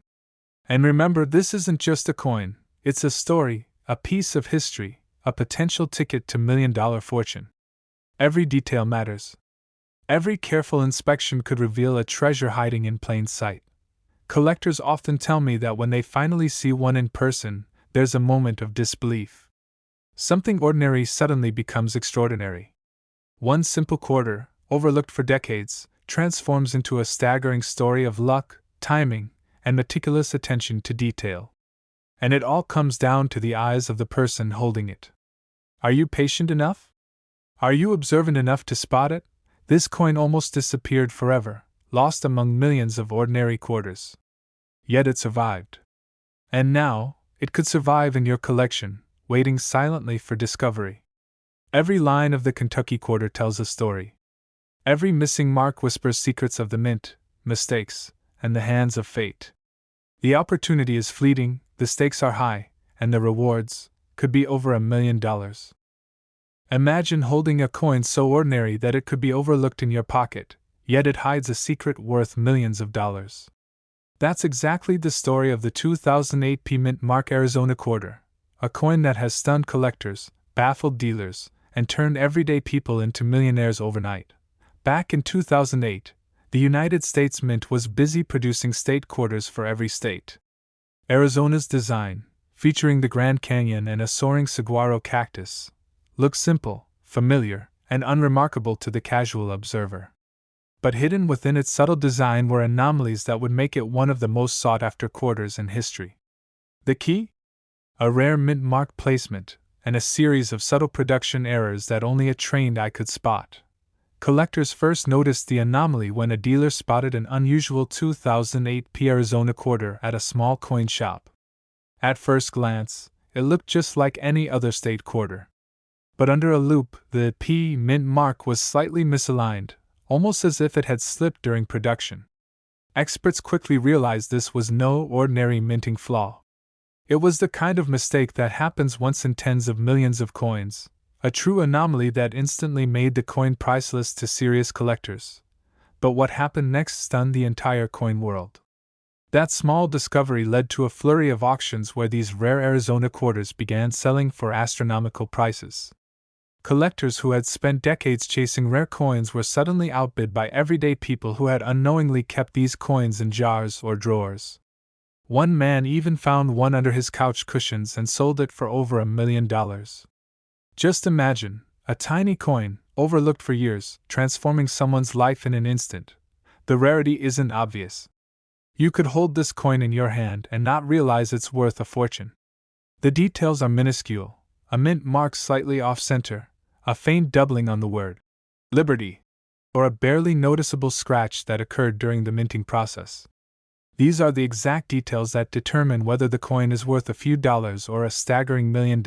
And remember, this isn't just a coin, it's a story, a piece of history, a potential ticket to $1 million fortune. Every detail matters. Every careful inspection could reveal a treasure hiding in plain sight. Collectors often tell me that when they finally see one in person, there's a moment of disbelief. Something ordinary suddenly becomes extraordinary. One simple quarter, overlooked for decades, transforms into a staggering story of luck, timing, and meticulous attention to detail. And it all comes down to the eyes of the person holding it. Are you patient enough? Are you observant enough to spot it? This coin almost disappeared forever, lost among millions of ordinary quarters. Yet it survived. And now, it could survive in your collection, waiting silently for discovery. Every line of the Kentucky quarter tells a story. Every missing mark whispers secrets of the mint, mistakes, and the hands of fate. The opportunity is fleeting, the stakes are high, and the rewards could be over $1 million. Imagine holding a coin so ordinary that it could be overlooked in your pocket, yet it hides a secret worth millions of dollars. That's exactly the story of the 2008 Mint Mark Arizona quarter, a coin that has stunned collectors, baffled dealers, and turned everyday people into millionaires overnight. Back in 2008, the United States Mint was busy producing state quarters for every state. Arizona's design, featuring the Grand Canyon and a soaring saguaro cactus, looked simple, familiar, and unremarkable to the casual observer. But hidden within its subtle design were anomalies that would make it one of the most sought-after quarters in history. The key? A rare mint mark placement, and a series of subtle production errors that only a trained eye could spot. Collectors first noticed the anomaly when a dealer spotted an unusual 2008 Arizona quarter at a small coin shop. At first glance, it looked just like any other state quarter. But under a loupe, the P mint mark was slightly misaligned, almost as if it had slipped during production. Experts quickly realized this was no ordinary minting flaw. It was the kind of mistake that happens once in tens of millions of coins, a true anomaly that instantly made the coin priceless to serious collectors. But what happened next stunned the entire coin world. That small discovery led to a flurry of auctions where these rare Arizona quarters began selling for astronomical prices. Collectors who had spent decades chasing rare coins were suddenly outbid by everyday people who had unknowingly kept these coins in jars or drawers. One man even found one under his couch cushions and sold it for over $1 million. Just imagine, a tiny coin, overlooked for years, transforming someone's life in an instant. The rarity isn't obvious. You could hold this coin in your hand and not realize it's worth a fortune. The details are minuscule: a mint mark slightly off-center, a faint doubling on the word Liberty, or a barely noticeable scratch that occurred during the minting process. These are the exact details that determine whether the coin is worth a few dollars or a staggering $1 million.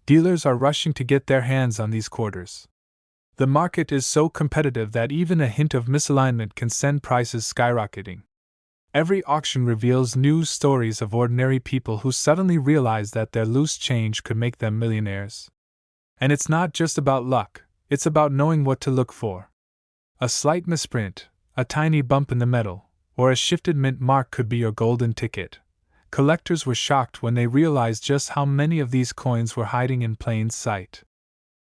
Dealers are rushing to get their hands on these quarters. The market is so competitive that even a hint of misalignment can send prices skyrocketing. Every auction reveals news stories of ordinary people who suddenly realize that their loose change could make them millionaires. And it's not just about luck, it's about knowing what to look for. A slight misprint, a tiny bump in the metal, or a shifted mint mark could be your golden ticket. Collectors were shocked when they realized just how many of these coins were hiding in plain sight.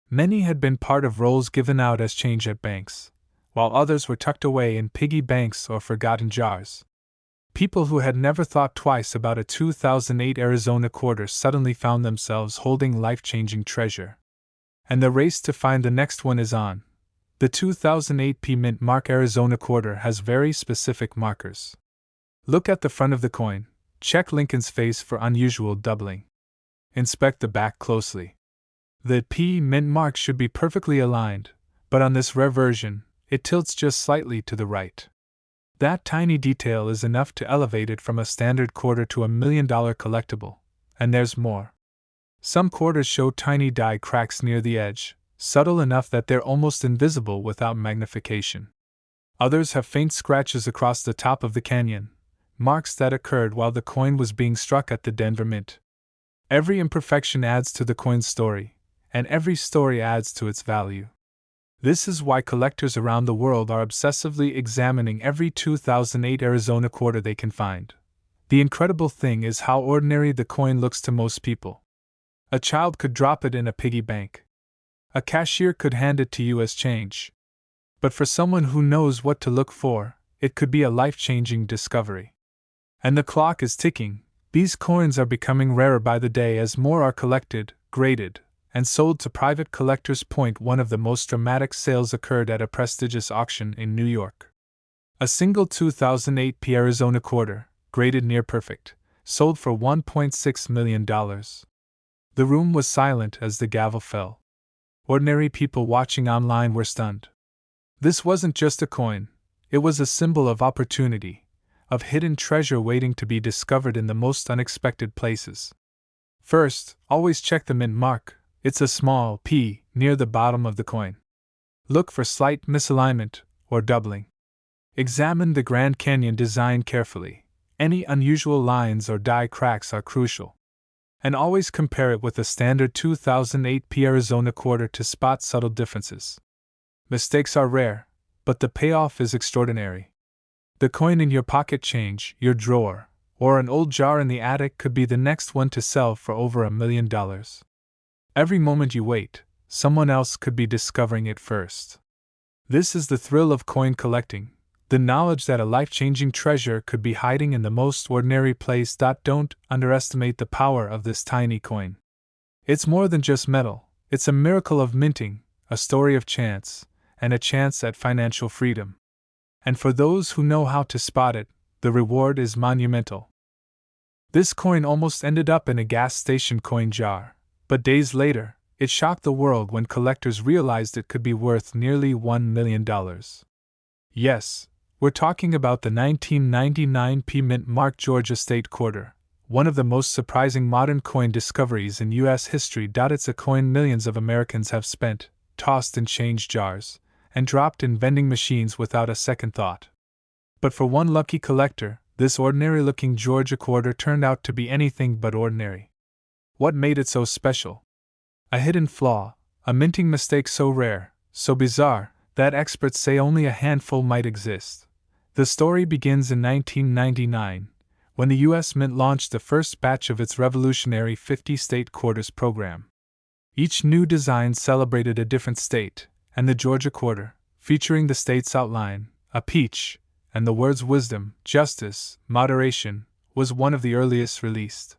Many had been part of rolls given out as change at banks, while others were tucked away in piggy banks or forgotten jars. People who had never thought twice about a 2008 Arizona quarter suddenly found themselves holding life-changing treasure. And the race to find the next one is on. The 2008 P Mint Mark Arizona quarter has very specific markers. Look at the front of the coin. Check Lincoln's face for unusual doubling. Inspect the back closely. The P Mint mark should be perfectly aligned, but on this rare version, it tilts just slightly to the right. That tiny detail is enough to elevate it from a standard quarter to a $1 million collectible, and there's more. Some quarters show tiny die cracks near the edge, subtle enough that they're almost invisible without magnification. Others have faint scratches across the top of the canyon, marks that occurred while the coin was being struck at the Denver Mint. Every imperfection adds to the coin's story, and every story adds to its value. This is why collectors around the world are obsessively examining every 2008 Arizona quarter they can find. The incredible thing is how ordinary the coin looks to most people. A child could drop it in a piggy bank. A cashier could hand it to you as change. But for someone who knows what to look for, it could be a life-changing discovery. And the clock is ticking. These coins are becoming rarer by the day as more are collected, graded, and sold to private collectors. One of the most dramatic sales occurred at a prestigious auction in New York. A single 2008 P Arizona quarter, graded near perfect, sold for $1.6 million. The room was silent as the gavel fell. Ordinary people watching online were stunned. This wasn't just a coin, it was a symbol of opportunity, of hidden treasure waiting to be discovered in the most unexpected places. First, always check the mint mark. It's a small P near the bottom of the coin. Look for slight misalignment or doubling. Examine the Grand Canyon design carefully. Any unusual lines or die cracks are crucial. And always compare it with a standard 2008 P Arizona quarter to spot subtle differences. Mistakes are rare, but the payoff is extraordinary. The coin in your pocket change, your drawer, or an old jar in the attic could be the next one to sell for over $1 million. Every moment you wait, someone else could be discovering it first. This is the thrill of coin collecting, the knowledge that a life-changing treasure could be hiding in the most ordinary place. Don't underestimate the power of this tiny coin. It's more than just metal, it's a miracle of minting, a story of chance, and a chance at financial freedom. And for those who know how to spot it, the reward is monumental. This coin almost ended up in a gas station coin jar, but days later, it shocked the world when collectors realized it could be worth nearly $1 million. Yes, we're talking about the 1999 P Mint Mark Georgia State Quarter, one of the most surprising modern coin discoveries in U.S. history. It's a coin millions of Americans have spent, tossed in change jars, and dropped in vending machines without a second thought. But for one lucky collector, this ordinary-looking Georgia quarter turned out to be anything but ordinary. What made it so special? A hidden flaw, a minting mistake so rare, so bizarre, that experts say only a handful might exist. The story begins in 1999, when the U.S. Mint launched the first batch of its revolutionary 50-state quarters program. Each new design celebrated a different state, and the Georgia quarter, featuring the state's outline, a peach, and the words wisdom, justice, moderation, was one of the earliest released.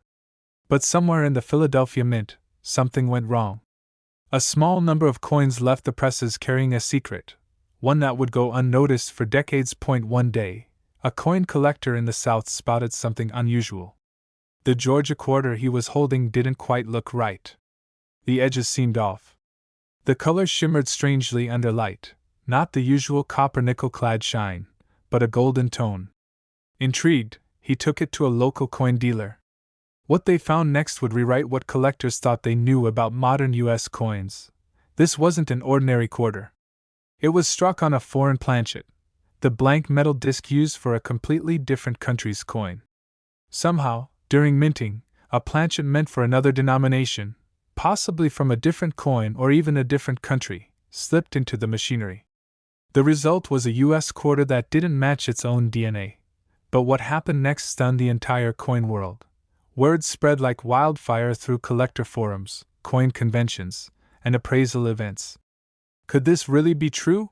But somewhere in the Philadelphia Mint, something went wrong. A small number of coins left the presses carrying a secret, one that would go unnoticed for decades. One day, a coin collector in the South spotted something unusual. The Georgia quarter he was holding didn't quite look right. The edges seemed off. The color shimmered strangely under light, not the usual copper nickel-clad shine, but a golden tone. Intrigued, he took it to a local coin dealer. What they found next would rewrite what collectors thought they knew about modern U.S. coins. This wasn't an ordinary quarter. It was struck on a foreign planchet, the blank metal disc used for a completely different country's coin. Somehow, during minting, a planchet meant for another denomination, possibly from a different coin or even a different country, slipped into the machinery. The result was a U.S. quarter that didn't match its own DNA. But what happened next stunned the entire coin world. Word spread like wildfire through collector forums, coin conventions, and appraisal events. Could this really be true?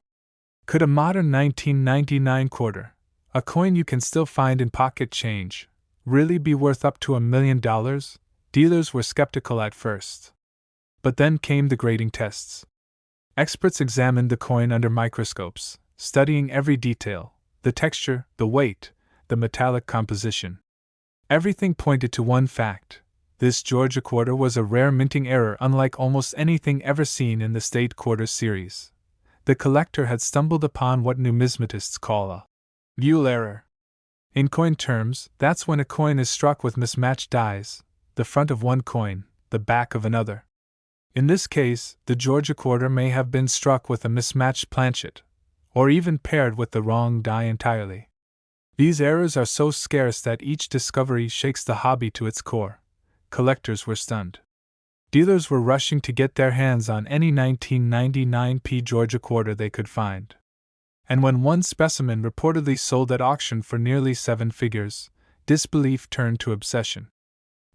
Could a modern 1999 quarter, a coin you can still find in pocket change, really be worth up to $1 million? Dealers were skeptical at first. But then came the grading tests. Experts examined the coin under microscopes, studying every detail, the texture, the weight, the metallic composition. Everything pointed to one fact: this Georgia quarter was a rare minting error unlike almost anything ever seen in the state quarter series. The collector had stumbled upon what numismatists call a mule error. In coin terms, that's when a coin is struck with mismatched dies, the front of one coin, the back of another. In this case, the Georgia quarter may have been struck with a mismatched planchet, or even paired with the wrong die entirely. These errors are so scarce that each discovery shakes the hobby to its core. Collectors were stunned. Dealers were rushing to get their hands on any 1999 Georgia quarter they could find. And when one specimen reportedly sold at auction for nearly 7 figures, disbelief turned to obsession.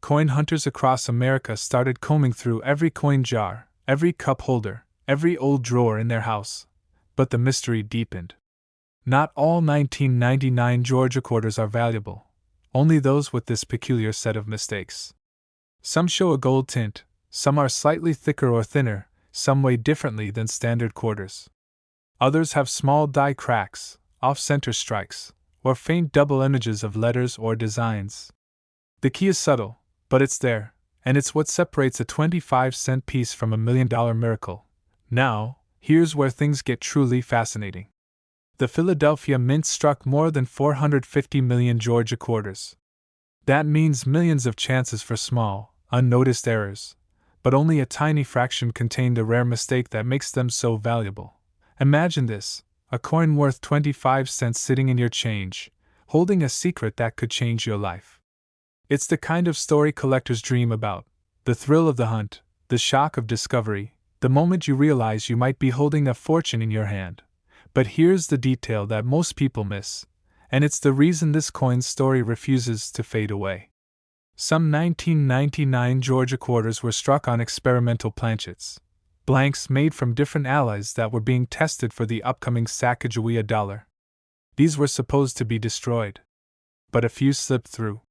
Coin hunters across America started combing through every coin jar, every cup holder, every old drawer in their house. But the mystery deepened. Not all 1999 Georgia quarters are valuable, only those with this peculiar set of mistakes. Some show a gold tint, some are slightly thicker or thinner, some weigh differently than standard quarters. Others have small die cracks, off-center strikes, or faint double images of letters or designs. The key is subtle, but it's there, and it's what separates a 25-cent piece from $1 million miracle. Now, here's where things get truly fascinating. The Philadelphia Mint struck more than 450 million Georgia quarters. That means millions of chances for small, unnoticed errors, but only a tiny fraction contained a rare mistake that makes them so valuable. Imagine this: a coin worth 25 cents sitting in your change, holding a secret that could change your life. It's the kind of story collectors dream about: the thrill of the hunt, the shock of discovery, the moment you realize you might be holding a fortune in your hand. But here's the detail that most people miss, and it's the reason this coin's story refuses to fade away. Some 1999 Georgia quarters were struck on experimental planchets, blanks made from different alloys that were being tested for the upcoming Sacagawea dollar. These were supposed to be destroyed, but a few slipped through.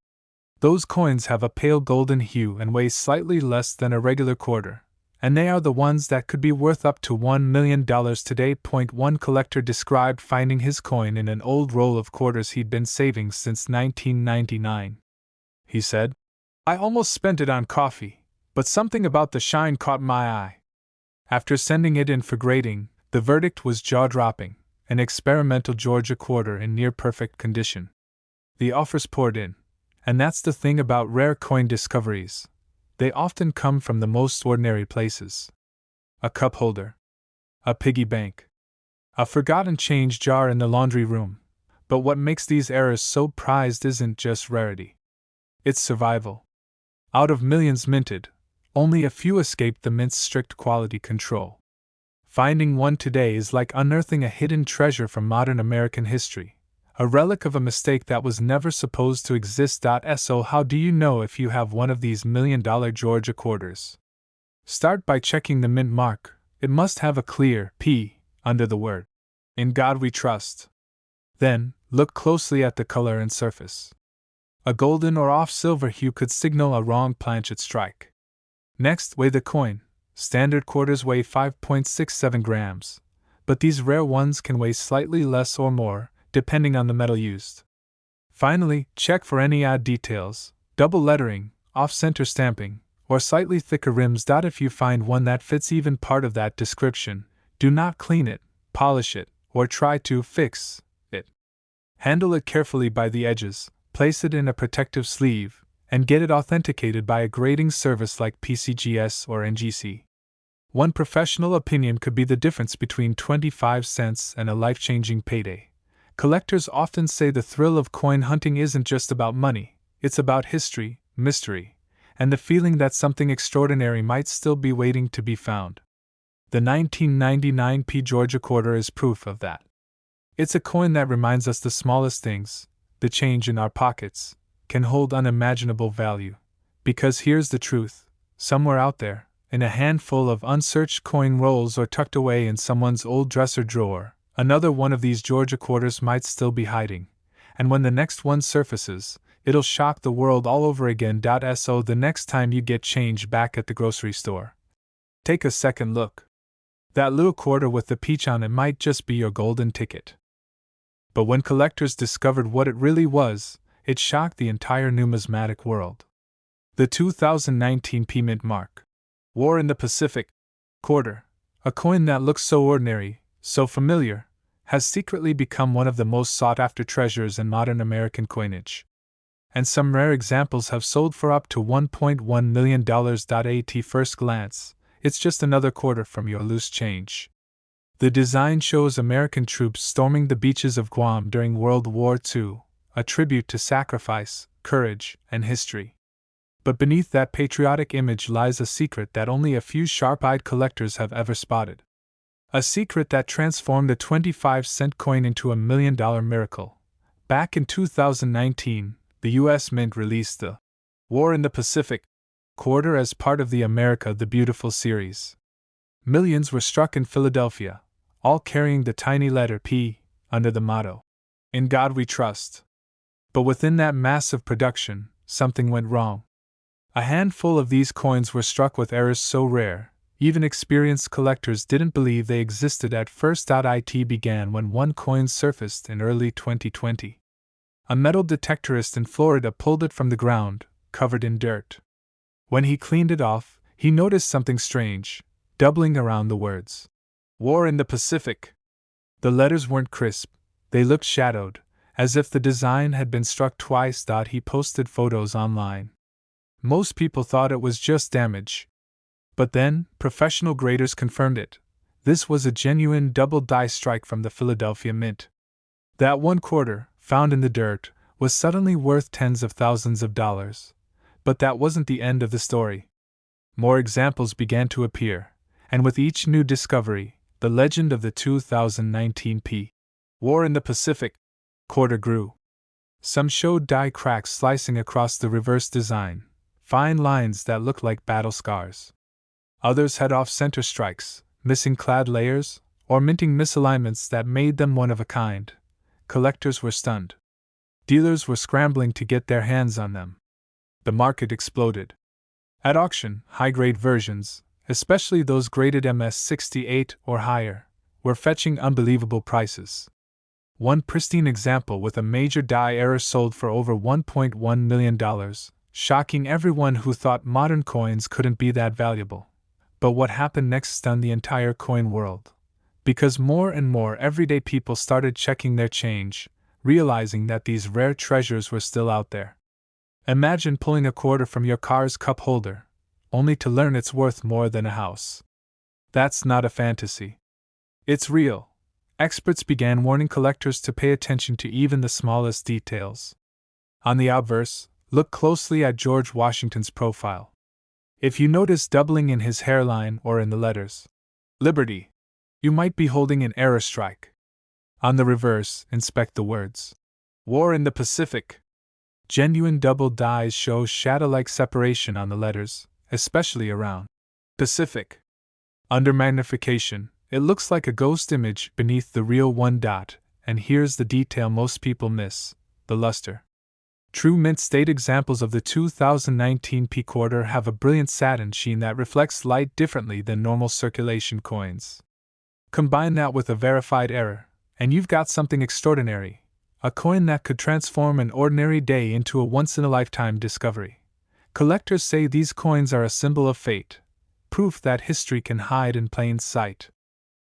Those coins have a pale golden hue and weigh slightly less than a regular quarter, and they are the ones that could be worth up to $1 million today. One collector described finding his coin in an old roll of quarters he'd been saving since 1999. He said, "I almost spent it on coffee, but something about the shine caught my eye." After sending it in for grading, the verdict was jaw-dropping: an experimental Georgia quarter in near-perfect condition. The offers poured in. And that's the thing about rare coin discoveries. They often come from the most ordinary places. A cup holder, a piggy bank, a forgotten change jar in the laundry room. But what makes these errors so prized isn't just rarity. It's survival. Out of millions minted, only a few escaped the mint's strict quality control. Finding one today is like unearthing a hidden treasure from modern American history. A relic of a mistake that was never supposed to exist. So how do you know if you have one of these $1 million Georgia quarters? Start by checking the mint mark. It must have a clear P under the word "In God We Trust." Then, look closely at the color and surface. A golden or off-silver hue could signal a wrong planchet strike. Next, weigh the coin. Standard quarters weigh 5.67 grams, but these rare ones can weigh slightly less or more, depending on the metal used. Finally, check for any odd details, double lettering, off-center stamping, or slightly thicker rims. If you find one that fits even part of that description, do not clean it, polish it, or try to fix it. Handle it carefully by the edges, place it in a protective sleeve, and get it authenticated by a grading service like PCGS or NGC. One professional opinion could be the difference between 25 cents and a life-changing payday. Collectors often say the thrill of coin hunting isn't just about money, it's about history, mystery, and the feeling that something extraordinary might still be waiting to be found. The 1999p Georgia quarter is proof of that. It's a coin that reminds us the smallest things, the change in our pockets, can hold unimaginable value. Because here's the truth, somewhere out there, in a handful of unsearched coin rolls or tucked away in someone's old dresser drawer, another one of these Georgia quarters might still be hiding, and when the next one surfaces, it'll shock the world all over again. So the next time you get change back at the grocery store, take a second look. That little quarter with the peach on it might just be your golden ticket. But when collectors discovered what it really was, it shocked the entire numismatic world. The 2019 P Mint Mark War in the Pacific quarter, a coin that looks so ordinary, so familiar, has secretly become one of the most sought-after treasures in modern American coinage. And some rare examples have sold for up to $1.1 million. At first glance, it's just another quarter from your loose change. The design shows American troops storming the beaches of Guam during World War II, a tribute to sacrifice, courage, and history. But beneath that patriotic image lies a secret that only a few sharp-eyed collectors have ever spotted. A secret that transformed a 25-cent coin into a $1 million miracle. Back in 2019, the U.S. Mint released the War in the Pacific quarter as part of the America the Beautiful series. Millions were struck in Philadelphia, all carrying the tiny letter P under the motto, "In God We Trust." But within that massive production, something went wrong. A handful of these coins were struck with errors so rare, even experienced collectors didn't believe they existed at first. It began when one coin surfaced in early 2020. A metal detectorist in Florida pulled it from the ground, covered in dirt. When he cleaned it off, he noticed something strange, doubling around the words, "War in the Pacific." The letters weren't crisp, they looked shadowed, as if the design had been struck twice. He posted photos online. Most people thought it was just damage. But then, professional graders confirmed it. This was a genuine double die strike from the Philadelphia Mint. That one quarter, found in the dirt, was suddenly worth tens of thousands of dollars. But that wasn't the end of the story. More examples began to appear, and with each new discovery, the legend of the 2019 P War in the Pacific quarter grew. Some showed die cracks slicing across the reverse design, fine lines that looked like battle scars. Others had off-center strikes, missing clad layers, or minting misalignments that made them one of a kind. Collectors were stunned. Dealers were scrambling to get their hands on them. The market exploded. At auction, high-grade versions, especially those graded MS68 or higher, were fetching unbelievable prices. One pristine example with a major die error sold for over $1.1 million, shocking everyone who thought modern coins couldn't be that valuable. But what happened next stunned the entire coin world. Because more and more everyday people started checking their change, realizing that these rare treasures were still out there. Imagine pulling a quarter from your car's cup holder, only to learn it's worth more than a house. That's not a fantasy. It's real. Experts began warning collectors to pay attention to even the smallest details. On the obverse, look closely at George Washington's profile. If you notice doubling in his hairline or in the letters Liberty, you might be holding an error strike. On the reverse, inspect the words War in the Pacific. Genuine double dies show shadow-like separation on the letters, especially around Pacific. Under magnification, it looks like a ghost image beneath the real one dot, and here's the detail most people miss: the luster. True mint state examples of the 2019 P quarter have a brilliant satin sheen that reflects light differently than normal circulation coins. Combine that with a verified error, and you've got something extraordinary, a coin that could transform an ordinary day into a once-in-a-lifetime discovery. Collectors say these coins are a symbol of fate, proof that history can hide in plain sight.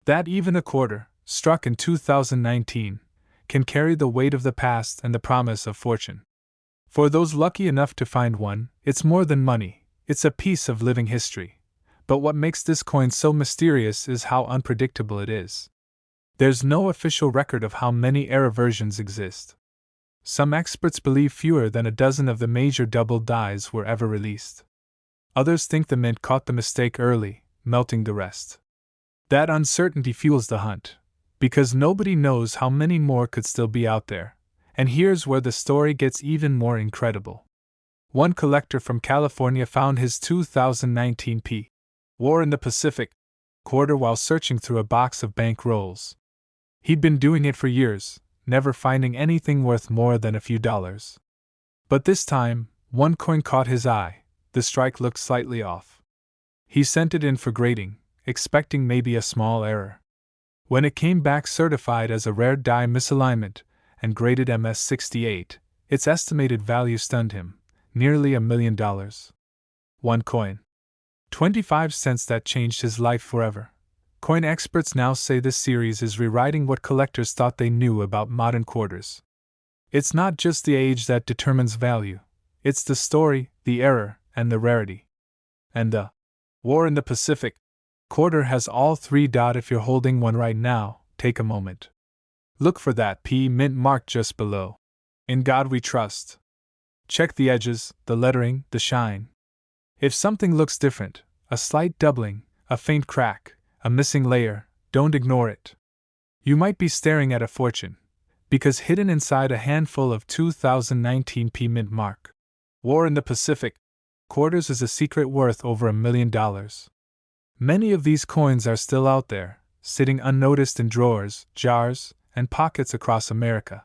That even a quarter, struck in 2019, can carry the weight of the past and the promise of fortune. For those lucky enough to find one, it's more than money, it's a piece of living history. But what makes this coin so mysterious is how unpredictable it is. There's no official record of how many error versions exist. Some experts believe fewer than a dozen of the major double dies were ever released. Others think the mint caught the mistake early, melting the rest. That uncertainty fuels the hunt, because nobody knows how many more could still be out there. And here's where the story gets even more incredible. One collector from California found his 2019 War in the Pacific quarter while searching through a box of bank rolls. He'd been doing it for years, never finding anything worth more than a few dollars. But this time, one coin caught his eye. The strike looked slightly off. He sent it in for grading, expecting maybe a small error. When it came back certified as a rare die misalignment and graded MS-68, its estimated value stunned him, nearly $1 million. One coin. 25 cents that changed his life forever. Coin experts now say this series is rewriting what collectors thought they knew about modern quarters. It's not just the age that determines value, it's the story, the error, and the rarity. And the War in the Pacific quarter has all three. If you're holding one right now, take a moment. Look for that P mint mark just below. In God we trust. Check the edges, the lettering, the shine. If something looks different, a slight doubling, a faint crack, a missing layer, don't ignore it. You might be staring at a fortune, because hidden inside a handful of 2019 P mint mark War in the Pacific quarters is a secret worth over $1 million. Many of these coins are still out there, sitting unnoticed in drawers, jars, and pockets across America.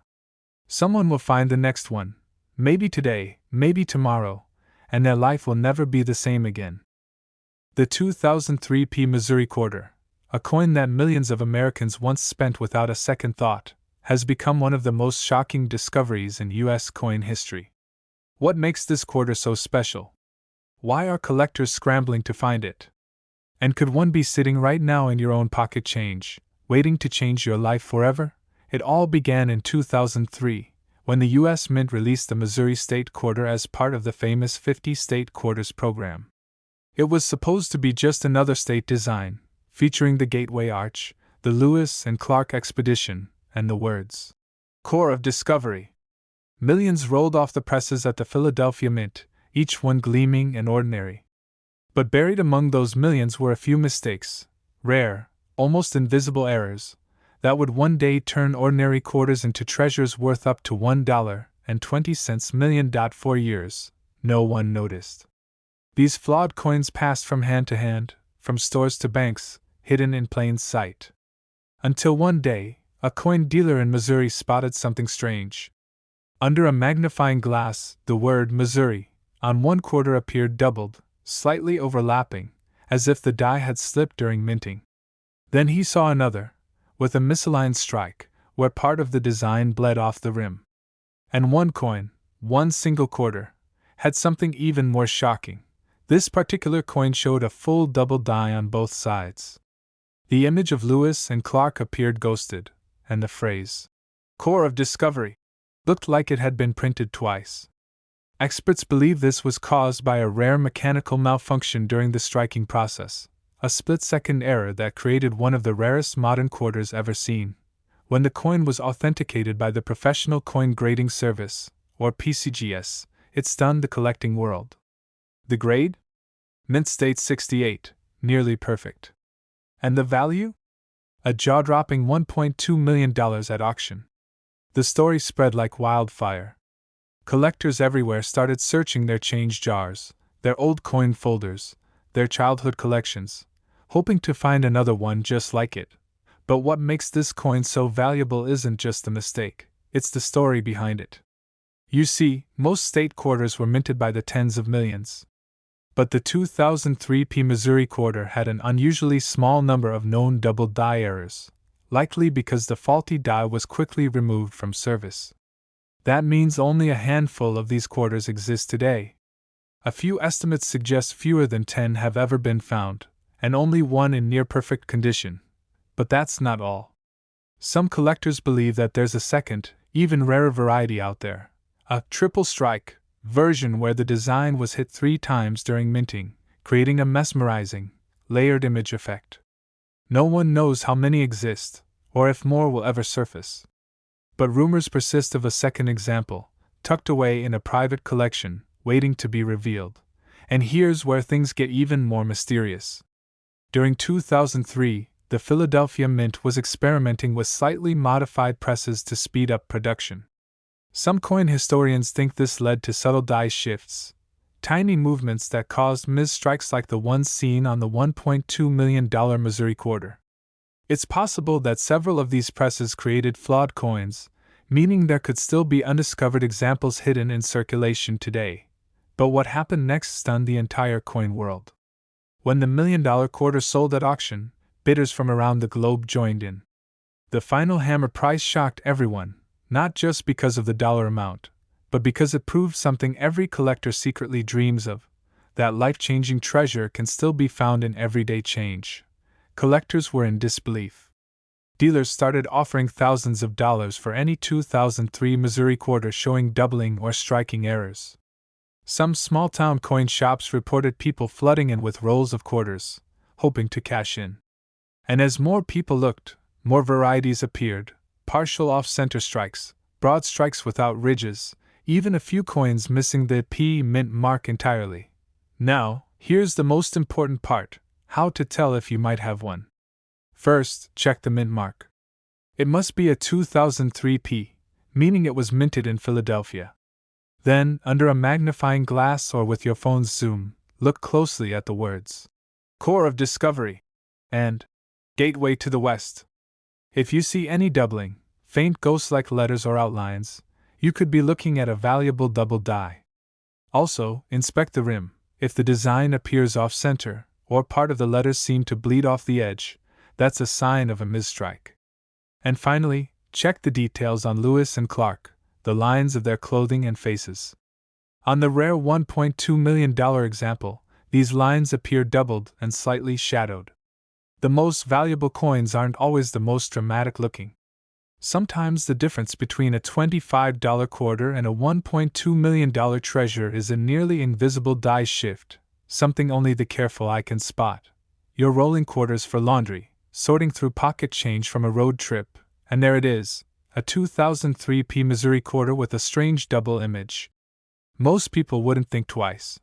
Someone will find the next one, maybe today, maybe tomorrow, and their life will never be the same again. The 2003 P Missouri quarter, a coin that millions of Americans once spent without a second thought, has become one of the most shocking discoveries in U.S. coin history. What makes this quarter so special? Why are collectors scrambling to find it? And could one be sitting right now in your own pocket change, waiting to change your life forever? It all began in 2003, when the U.S. Mint released the Missouri State Quarter as part of the famous 50 State Quarters program. It was supposed to be just another state design, featuring the Gateway Arch, the Lewis and Clark Expedition, and the words, "Core of Discovery." Millions rolled off the presses at the Philadelphia Mint, each one gleaming and ordinary. But buried among those millions were a few mistakes, rare, almost invisible errors, that would one day turn ordinary quarters into treasures worth up to $1.20 million. For years, no one noticed. These flawed coins passed from hand to hand, from stores to banks, hidden in plain sight. Until one day, a coin dealer in Missouri spotted something strange. Under a magnifying glass, the word Missouri on one quarter appeared doubled, slightly overlapping, as if the die had slipped during minting. Then he saw another, with a misaligned strike, where part of the design bled off the rim. And one coin, one single quarter, had something even more shocking. This particular coin showed a full double die on both sides. The image of Lewis and Clark appeared ghosted, and the phrase, "Core of Discovery," looked like it had been printed twice. Experts believe this was caused by a rare mechanical malfunction during the striking process, a split-second error that created one of the rarest modern quarters ever seen. When the coin was authenticated by the Professional Coin Grading Service, or PCGS, it stunned the collecting world. The grade? Mint State 68, nearly perfect. And the value? A jaw-dropping $1.2 million at auction. The story spread like wildfire. Collectors everywhere started searching their change jars, their old coin folders, their childhood collections, hoping to find another one just like it. But what makes this coin so valuable isn't just the mistake, it's the story behind it. You see, most state quarters were minted by the tens of millions. But the 2003 P Missouri quarter had an unusually small number of known double die errors, likely because the faulty die was quickly removed from service. That means only a handful of these quarters exist today. A few estimates suggest fewer than 10 have ever been found, and only one in near-perfect condition. But that's not all. Some collectors believe that there's a second, even rarer variety out there, a triple strike version where the design was hit 3 times during minting, creating a mesmerizing, layered image effect. No one knows how many exist, or if more will ever surface. But rumors persist of a second example, tucked away in a private collection, waiting to be revealed. And here's where things get even more mysterious. During 2003, the Philadelphia Mint was experimenting with slightly modified presses to speed up production. Some coin historians think this led to subtle die shifts, tiny movements that caused misstrikes like the ones seen on the $1.2 million Missouri quarter. It's possible that several of these presses created flawed coins, meaning there could still be undiscovered examples hidden in circulation today. But what happened next stunned the entire coin world. When the $1 million quarter sold at auction, bidders from around the globe joined in. The final hammer price shocked everyone, not just because of the dollar amount, but because it proved something every collector secretly dreams of: that life-changing treasure can still be found in everyday change. Collectors were in disbelief. Dealers started offering thousands of dollars for any 2003 Missouri quarter showing doubling or striking errors. Some small-town coin shops reported people flooding in with rolls of quarters, hoping to cash in. And as more people looked, more varieties appeared: partial off-center strikes, broad strikes without ridges, even a few coins missing the P mint mark entirely. Now, here's the most important part: how to tell if you might have one. First, check the mint mark. It must be a 2003 P, meaning it was minted in Philadelphia. Then, under a magnifying glass or with your phone's zoom, look closely at the words "Core of Discovery" and "Gateway to the West." If you see any doubling, faint ghost-like letters or outlines, you could be looking at a valuable double die. Also, inspect the rim. If the design appears off-center, or part of the letters seem to bleed off the edge, that's a sign of a misstrike. And finally, check the details on Lewis and Clark, the lines of their clothing and faces. On the rare $1.2 million example, these lines appear doubled and slightly shadowed. The most valuable coins aren't always the most dramatic looking. Sometimes the difference between a $25 quarter and a $1.2 million treasure is a nearly invisible die shift, something only the careful eye can spot. You're rolling quarters for laundry, sorting through pocket change from a road trip, and there it is, a 2003 P Missouri quarter with a strange double image. Most people wouldn't think twice.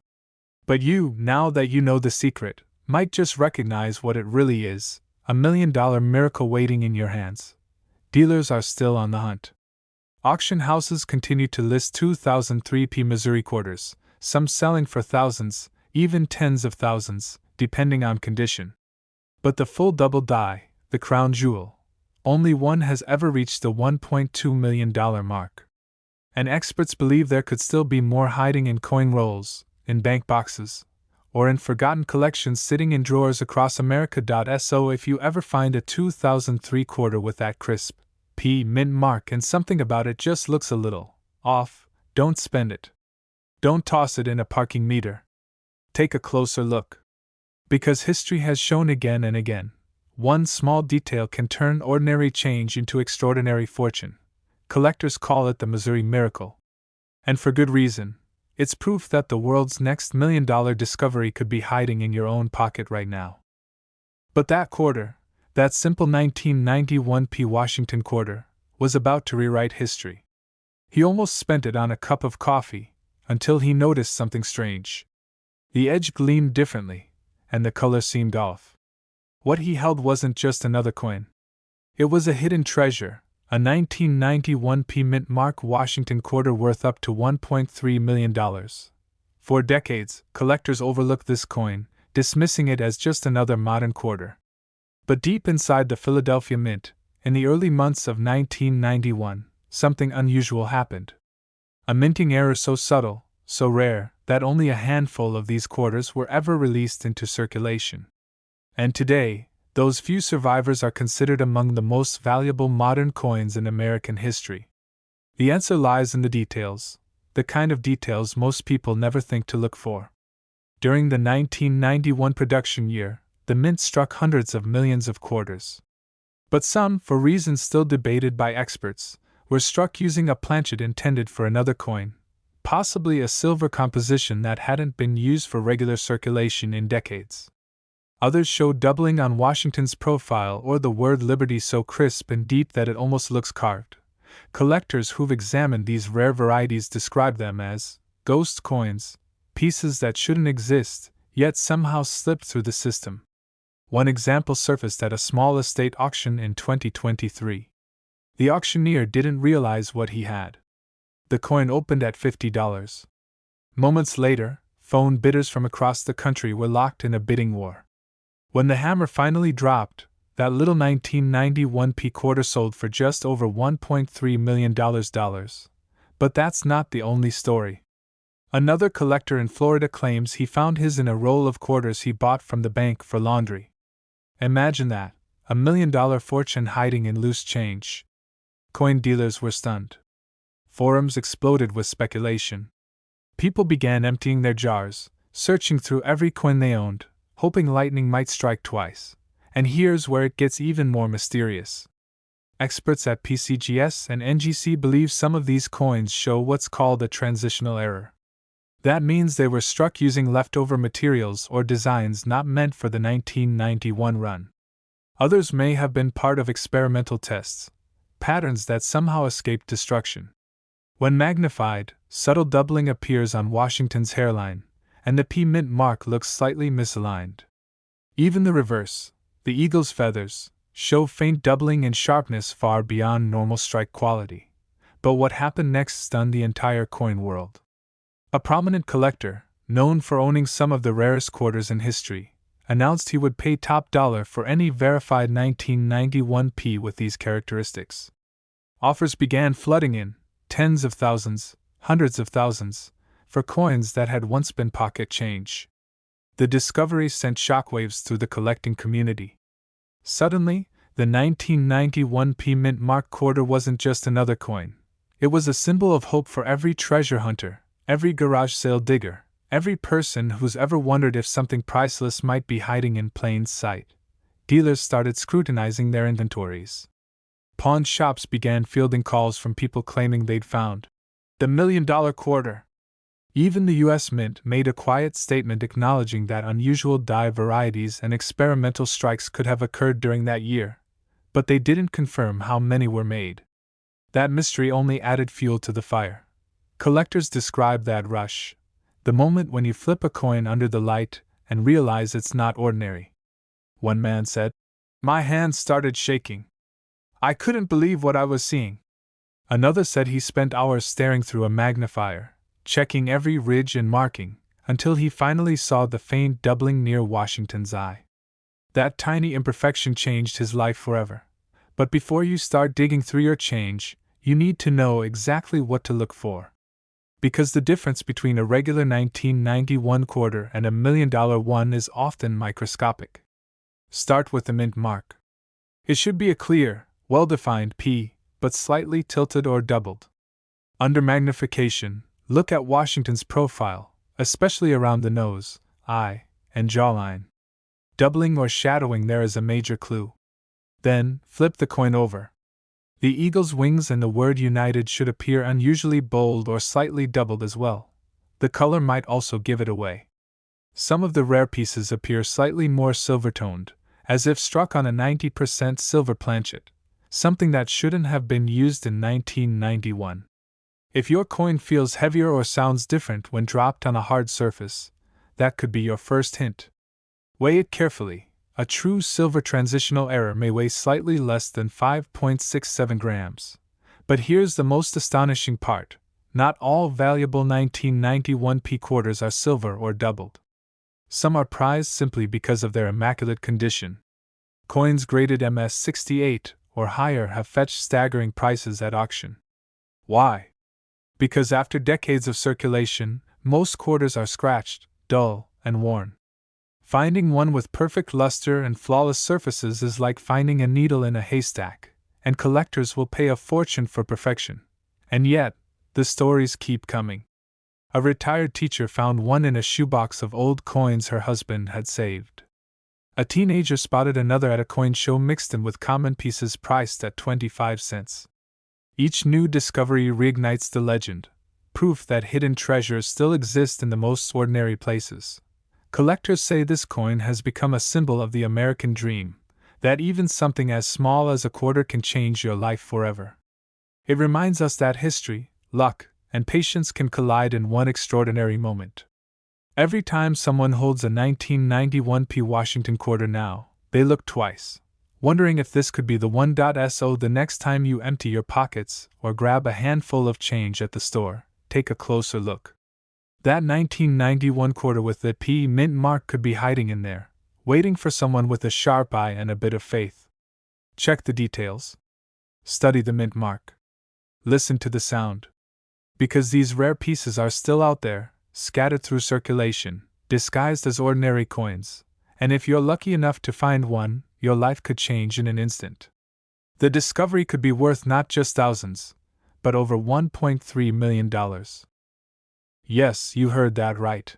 But you, now that you know the secret, might just recognize what it really is: a $1 million miracle waiting in your hands. Dealers are still on the hunt. Auction houses continue to list 2003 P Missouri quarters, some selling for thousands, even tens of thousands, depending on condition. But the full double die, the crown jewel, only one has ever reached the $1.2 million mark. And experts believe there could still be more hiding in coin rolls, in bank boxes, or in forgotten collections sitting in drawers across America. So if you ever find a 2003 quarter with that crisp P mint mark and something about it just looks a little off, don't spend it. Don't toss it in a parking meter. Take a closer look. Because history has shown again and again, one small detail can turn ordinary change into extraordinary fortune. Collectors call it the Missouri Miracle. And for good reason. It's proof that the world's next $1 million discovery could be hiding in your own pocket right now. But that quarter, that simple 1991 P Washington quarter, was about to rewrite history. He almost spent it on a cup of coffee, until he noticed something strange. The edge gleamed differently, and the color seemed off. What he held wasn't just another coin. It was a hidden treasure, a 1991 P mint mark Washington quarter worth up to $1.3 million. For decades, collectors overlooked this coin, dismissing it as just another modern quarter. But deep inside the Philadelphia Mint, in the early months of 1991, something unusual happened. A minting error so subtle, so rare, that only a handful of these quarters were ever released into circulation. And today, Those few survivors are considered among the most valuable modern coins in American history. The answer lies in the details, the kind of details most people never think to look for. During the 1991 production year, the mint struck hundreds of millions of quarters. But some, for reasons still debated by experts, were struck using a planchet intended for another coin, possibly a silver composition that hadn't been used for regular circulation in decades. Others showed doubling on Washington's profile or the word liberty so crisp and deep that it almost looks carved. Collectors who've examined these rare varieties describe them as ghost coins, pieces that shouldn't exist, yet somehow slipped through the system. One example surfaced at a small estate auction in 2023. The auctioneer didn't realize what he had. The coin opened at $50. Moments later, phone bidders from across the country were locked in a bidding war. When the hammer finally dropped, that little 1991 quarter sold for just over $1.3 million. But that's not the only story. Another collector in Florida claims he found his in a roll of quarters he bought from the bank for laundry. Imagine that, $1 million fortune hiding in loose change. Coin dealers were stunned. Forums exploded with speculation. People began emptying their jars, searching through every coin they owned, hoping lightning might strike twice. And here's where it gets even more mysterious. Experts at PCGS and NGC believe some of these coins show what's called a transitional error. That means they were struck using leftover materials or designs not meant for the 1991 run. Others may have been part of experimental tests, patterns that somehow escaped destruction. When magnified, subtle doubling appears on Washington's hairline, and the P mint mark looks slightly misaligned. Even the reverse, the eagle's feathers, show faint doubling in sharpness far beyond normal strike quality. But what happened next stunned the entire coin world. A prominent collector, known for owning some of the rarest quarters in history, announced he would pay top dollar for any verified 1991 P with these characteristics. Offers began flooding in, tens of thousands, hundreds of thousands, for coins that had once been pocket change. The discovery sent shockwaves through the collecting community. Suddenly, the 1991 P mint mark quarter wasn't just another coin. It was a symbol of hope for every treasure hunter, every garage sale digger, every person who's ever wondered if something priceless might be hiding in plain sight. Dealers started scrutinizing their inventories. Pawn shops began fielding calls from people claiming they'd found the $1 million quarter. Even the U.S. Mint made a quiet statement acknowledging that unusual die varieties and experimental strikes could have occurred during that year, but they didn't confirm how many were made. That mystery only added fuel to the fire. Collectors describe that rush, the moment when you flip a coin under the light and realize it's not ordinary. One man said, "My hands started shaking. I couldn't believe what I was seeing." Another said he spent hours staring through a magnifier, checking every ridge and marking, until he finally saw the faint doubling near Washington's eye. That tiny imperfection changed his life forever. But before you start digging through your change, you need to know exactly what to look for. Because the difference between a regular 1991 quarter and a $1 million one is often microscopic. Start with the mint mark. It should be a clear, well-defined P, but slightly tilted or doubled. Under magnification, look at Washington's profile, especially around the nose, eye, and jawline. Doubling or shadowing there is a major clue. Then, flip the coin over. The eagle's wings and the word United should appear unusually bold or slightly doubled as well. The color might also give it away. Some of the rare pieces appear slightly more silver-toned, as if struck on a 90% silver planchet, something that shouldn't have been used in 1991. If your coin feels heavier or sounds different when dropped on a hard surface, that could be your first hint. Weigh it carefully. A true silver transitional error may weigh slightly less than 5.67 grams. But here's the most astonishing part. Not all valuable 1991 P quarters are silver or doubled. Some are prized simply because of their immaculate condition. Coins graded MS-68 or higher have fetched staggering prices at auction. Why? Because after decades of circulation, most quarters are scratched, dull, and worn. Finding one with perfect luster and flawless surfaces is like finding a needle in a haystack, and collectors will pay a fortune for perfection. And yet, the stories keep coming. A retired teacher found one in a shoebox of old coins her husband had saved. A teenager spotted another at a coin show mixed in with common pieces priced at 25 cents. Each new discovery reignites the legend, proof that hidden treasures still exist in the most ordinary places. Collectors say this coin has become a symbol of the American dream, that even something as small as a quarter can change your life forever. It reminds us that history, luck, and patience can collide in one extraordinary moment. Every time someone holds a 1991 Washington quarter now, they look twice, wondering if this could be the one. So the next time you empty your pockets or grab a handful of change at the store, take a closer look. That 1991 quarter with the P mint mark could be hiding in there, waiting for someone with a sharp eye and a bit of faith. Check the details. Study the mint mark. Listen to the sound. Because these rare pieces are still out there, scattered through circulation, disguised as ordinary coins, and if you're lucky enough to find one, your life could change in an instant. The discovery could be worth not just thousands, but over $1.3 million. Yes, you heard that right.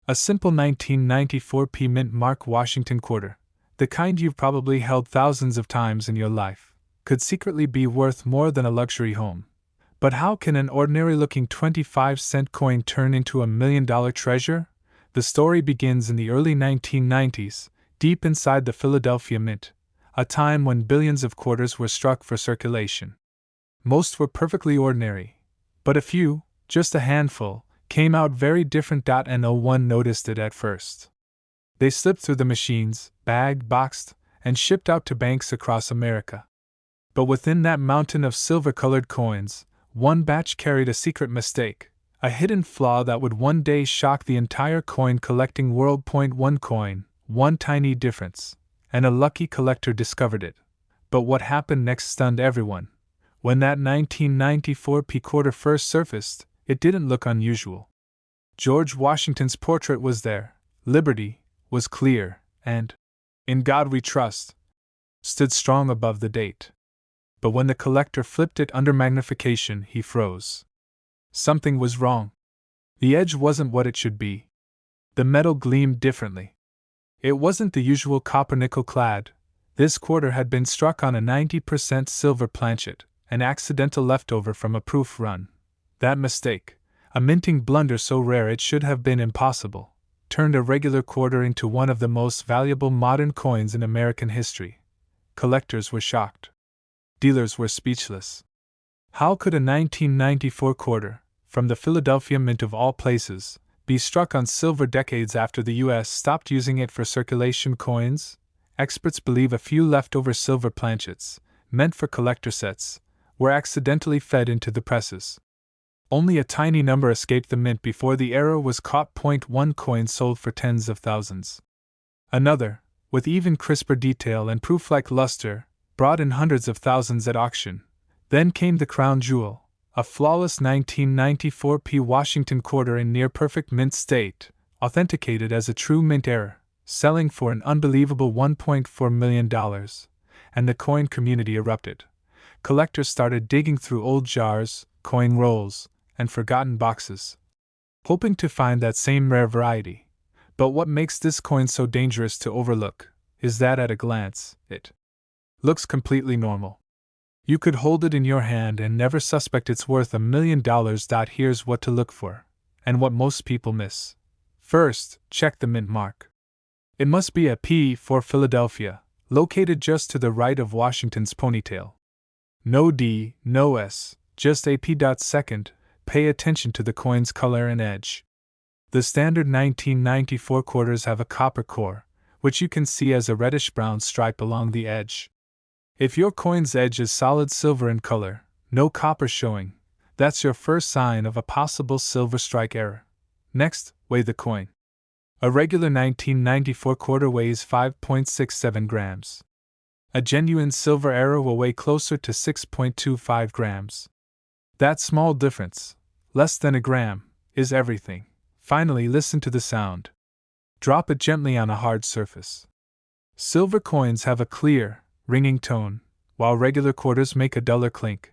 A simple 1994 mint mark Washington quarter, the kind you've probably held thousands of times in your life, could secretly be worth more than a luxury home. But how can an ordinary-looking 25-cent coin turn into $1 million treasure? The story begins in the early 1990s, deep inside the Philadelphia Mint, a time when billions of quarters were struck for circulation. Most were perfectly ordinary, but a few, just a handful, came out very different. No one noticed it at first. They slipped through the machines, bagged, boxed, and shipped out to banks across America. But within that mountain of silver-colored coins, one batch carried a secret mistake, a hidden flaw that would one day shock the entire coin-collecting world. One coin, one tiny difference, and a lucky collector discovered it. But what happened next stunned everyone. When that 1994 quarter first surfaced, it didn't look unusual. George Washington's portrait was there, liberty was clear, and "In God We Trust" stood strong above the date. But when the collector flipped it under magnification, he froze. Something was wrong. The edge wasn't what it should be. The metal gleamed differently. It wasn't the usual copper-nickel clad. This quarter had been struck on a 90% silver planchet, an accidental leftover from a proof run. That mistake, a minting blunder so rare it should have been impossible, turned a regular quarter into one of the most valuable modern coins in American history. Collectors were shocked. Dealers were speechless. How could a 1994 quarter, from the Philadelphia Mint of all places, be struck on silver decades after the U.S. stopped using it for circulation coins? Experts believe a few leftover silver planchets, meant for collector sets, were accidentally fed into the presses. Only a tiny number escaped the mint before the error was caught. One coin sold for tens of thousands. Another, with even crisper detail and proof-like luster, brought in hundreds of thousands at auction. Then came the crown jewel, a flawless 1994 Washington quarter in near-perfect mint state, authenticated as a true mint error, selling for an unbelievable $1.4 million, and the coin community erupted. Collectors started digging through old jars, coin rolls, and forgotten boxes, hoping to find that same rare variety. But what makes this coin so dangerous to overlook is that at a glance, it looks completely normal. You could hold it in your hand and never suspect it's worth $1 million. Here's what to look for, and what most people miss. First, check the mint mark. It must be a P for Philadelphia, located just to the right of Washington's ponytail. No D, no S, just a P. Second, pay attention to the coin's color and edge. The standard 1994 quarters have a copper core, which you can see as a reddish-brown stripe along the edge. If your coin's edge is solid silver in color, no copper showing, that's your first sign of a possible silver strike error. Next, weigh the coin. A regular 1994 quarter weighs 5.67 grams. A genuine silver error will weigh closer to 6.25 grams. That small difference, less than a gram, is everything. Finally, listen to the sound. Drop it gently on a hard surface. Silver coins have a clear, ringing tone, while regular quarters make a duller clink.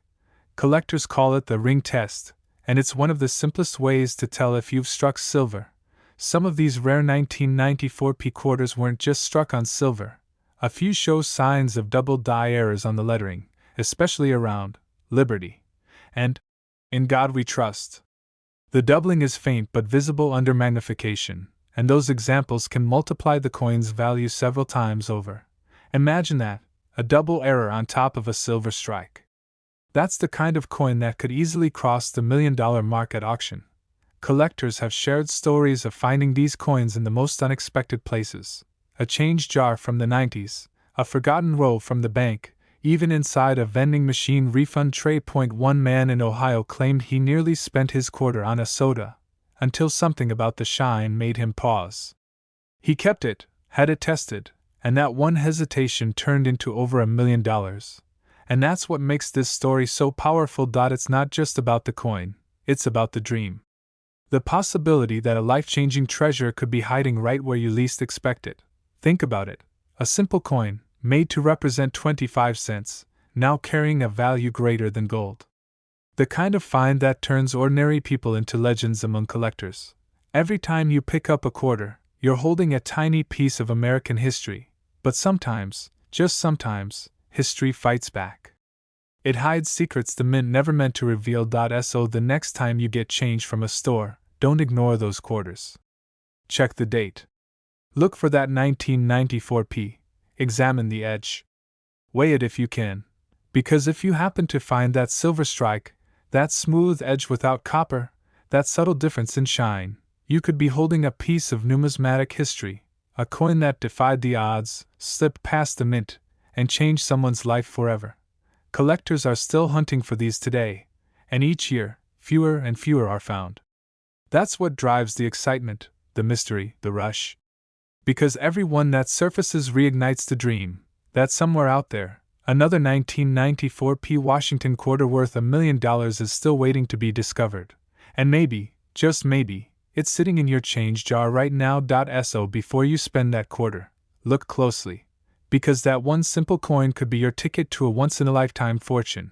Collectors call it the ring test, and it's one of the simplest ways to tell if you've struck silver. Some of these rare 1994p quarters weren't just struck on silver. A few show signs of double die errors on the lettering, especially around Liberty and In God We Trust. The doubling is faint but visible under magnification, and those examples can multiply the coin's value several times over. Imagine that, a double error on top of a silver strike. That's the kind of coin that could easily cross the $1 million mark at auction. Collectors have shared stories of finding these coins in the most unexpected places. A change jar from the 90s, a forgotten roll from the bank, even inside a vending machine refund tray. One man in Ohio claimed he nearly spent his quarter on a soda, until something about the shine made him pause. He kept it, had it tested, and that one hesitation turned into over $1 million. And that's what makes this story so powerful. It's not just about the coin, it's about the dream. The possibility that a life-changing treasure could be hiding right where you least expect it. Think about it. A simple coin, made to represent 25 cents, now carrying a value greater than gold. The kind of find that turns ordinary people into legends among collectors. Every time you pick up a quarter, you're holding a tiny piece of American history. But sometimes, just sometimes, history fights back. It hides secrets the mint never meant to reveal. So the next time you get change from a store, don't ignore those quarters. Check the date. Look for that 1994p. Examine the edge. Weigh it if you can. Because if you happen to find that silver strike, that smooth edge without copper, that subtle difference in shine, you could be holding a piece of numismatic history, a coin that defied the odds, slipped past the mint, and changed someone's life forever. Collectors are still hunting for these today, and each year, fewer and fewer are found. That's what drives the excitement, the mystery, the rush. Because every one that surfaces reignites the dream that somewhere out there, another 1994p Washington quarter worth $1 million is still waiting to be discovered. And maybe, just maybe, it's sitting in your change jar right now. So before you spend that quarter, look closely. Because that one simple coin could be your ticket to a once-in-a-lifetime fortune.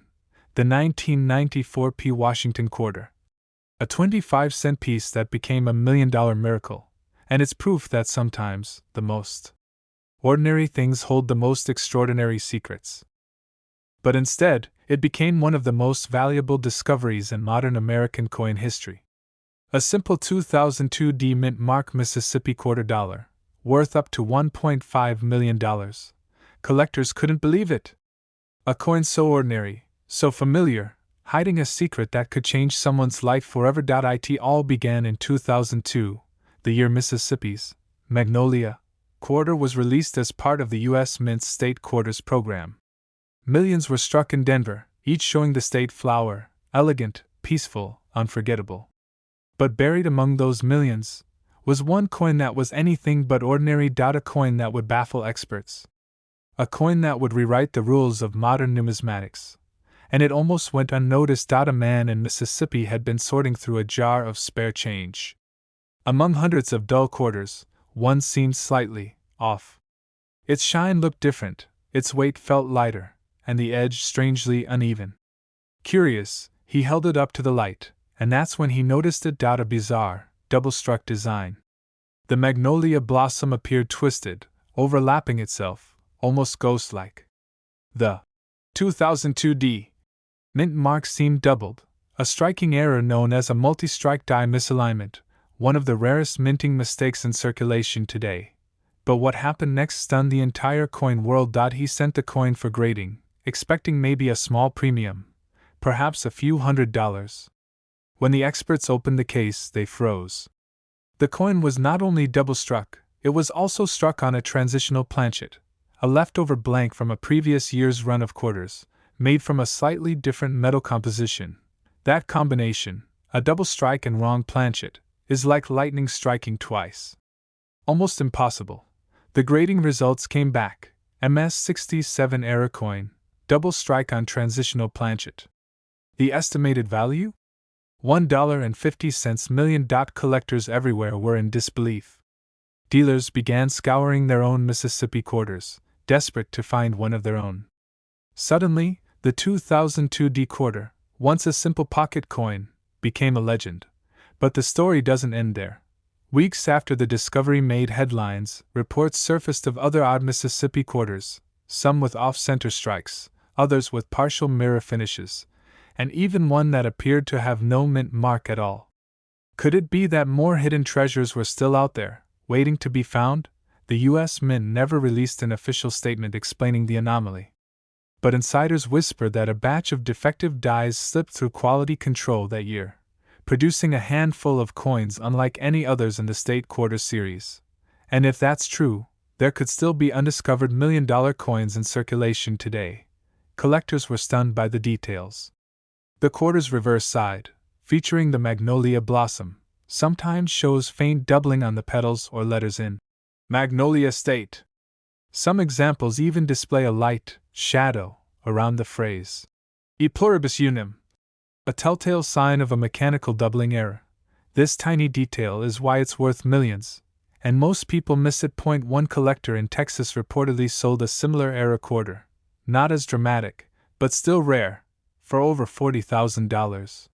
The 1994p Washington quarter. A 25-cent piece that became $1 million miracle. And it's proof that sometimes, the most ordinary things hold the most extraordinary secrets. But instead, it became one of the most valuable discoveries in modern American coin history. A simple 2002 mint mark Mississippi quarter dollar, worth up to $1.5 million. Collectors couldn't believe it. A coin so ordinary, so familiar, hiding a secret that could change someone's life forever. It all began in 2002, the year Mississippi's Magnolia quarter was released as part of the U.S. Mint's State Quarters program. Millions were struck in Denver, each showing the state flower, elegant, peaceful, unforgettable. But buried among those millions was one coin that was anything but ordinary. A coin that would baffle experts. A coin that would rewrite the rules of modern numismatics. And it almost went unnoticed. A man in Mississippi had been sorting through a jar of spare change. Among hundreds of dull quarters, one seemed slightly off. Its shine looked different, its weight felt lighter, and the edge strangely uneven. Curious, he held it up to the light, and that's when he noticed it. A bizarre, double-struck design. The magnolia blossom appeared twisted, overlapping itself, almost ghost-like. The 2002 mint mark seemed doubled, a striking error known as a multi-strike die misalignment, one of the rarest minting mistakes in circulation today. But what happened next stunned the entire coin world. He sent the coin for grading, expecting maybe a small premium, perhaps a few $100s. When the experts opened the case, they froze. The coin was not only double-struck, it was also struck on a transitional planchet, a leftover blank from a previous year's run of quarters, made from a slightly different metal composition. That combination, a double strike and wrong planchet, is like lightning striking twice. Almost impossible. The grading results came back. MS-67 error coin, double strike on transitional planchet. The estimated value? $1.50 million. Collectors everywhere were in disbelief. Dealers began scouring their own Mississippi quarters, desperate to find one of their own. Suddenly, the 2002 quarter, once a simple pocket coin, became a legend. But the story doesn't end there. Weeks after the discovery made headlines, reports surfaced of other odd Mississippi quarters, some with off-center strikes, others with partial mirror finishes, and even one that appeared to have no mint mark at all. Could it be that more hidden treasures were still out there, waiting to be found? The U.S. Mint never released an official statement explaining the anomaly. But insiders whispered that a batch of defective dies slipped through quality control that year, producing a handful of coins unlike any others in the State Quarter series. And if that's true, there could still be undiscovered million-dollar coins in circulation today. Collectors were stunned by the details. The quarter's reverse side, featuring the magnolia blossom, sometimes shows faint doubling on the petals or letters in Magnolia State. Some examples even display a light shadow around the phrase E pluribus unum, a telltale sign of a mechanical doubling error. This tiny detail is why it's worth millions, and most people miss it. One collector in Texas reportedly sold a similar error quarter, not as dramatic, but still rare, for over $40,000.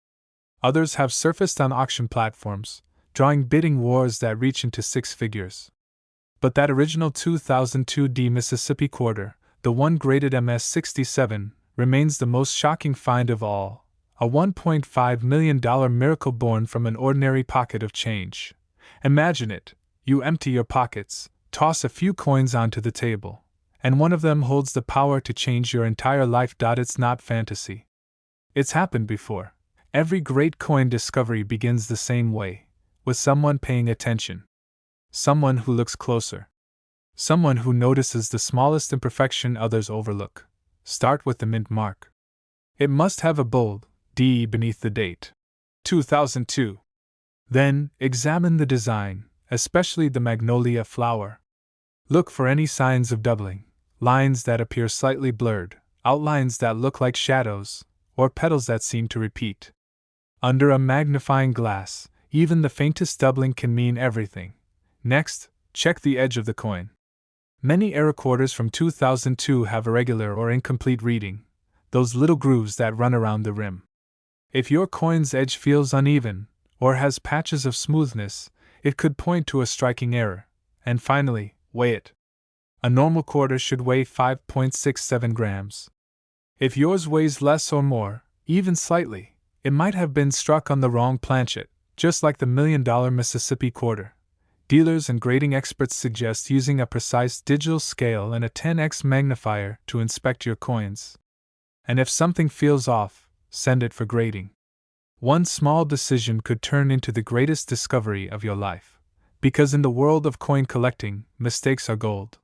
Others have surfaced on auction platforms, drawing bidding wars that reach into six figures. But that original 2002 Mississippi quarter, the one graded MS-67, remains the most shocking find of all, a $1.5 million miracle born from an ordinary pocket of change. Imagine it: you empty your pockets, toss a few coins onto the table, and one of them holds the power to change your entire life. It's not fantasy. It's happened before. Every great coin discovery begins the same way, with someone paying attention. Someone who looks closer. Someone who notices the smallest imperfection others overlook. Start with the mint mark. It must have a bold D beneath the date. 2002. Then, examine the design, especially the magnolia flower. Look for any signs of doubling, lines that appear slightly blurred, outlines that look like shadows, or petals that seem to repeat. Under a magnifying glass, even the faintest doubling can mean everything. Next, check the edge of the coin. Many error quarters from 2002 have irregular or incomplete reading, those little grooves that run around the rim. If your coin's edge feels uneven, or has patches of smoothness, it could point to a striking error. And finally, weigh it. A normal quarter should weigh 5.67 grams. If yours weighs less or more, even slightly, it might have been struck on the wrong planchet, just like the million-dollar Mississippi quarter. Dealers and grading experts suggest using a precise digital scale and a 10x magnifier to inspect your coins. And if something feels off, send it for grading. One small decision could turn into the greatest discovery of your life. Because in the world of coin collecting, mistakes are gold.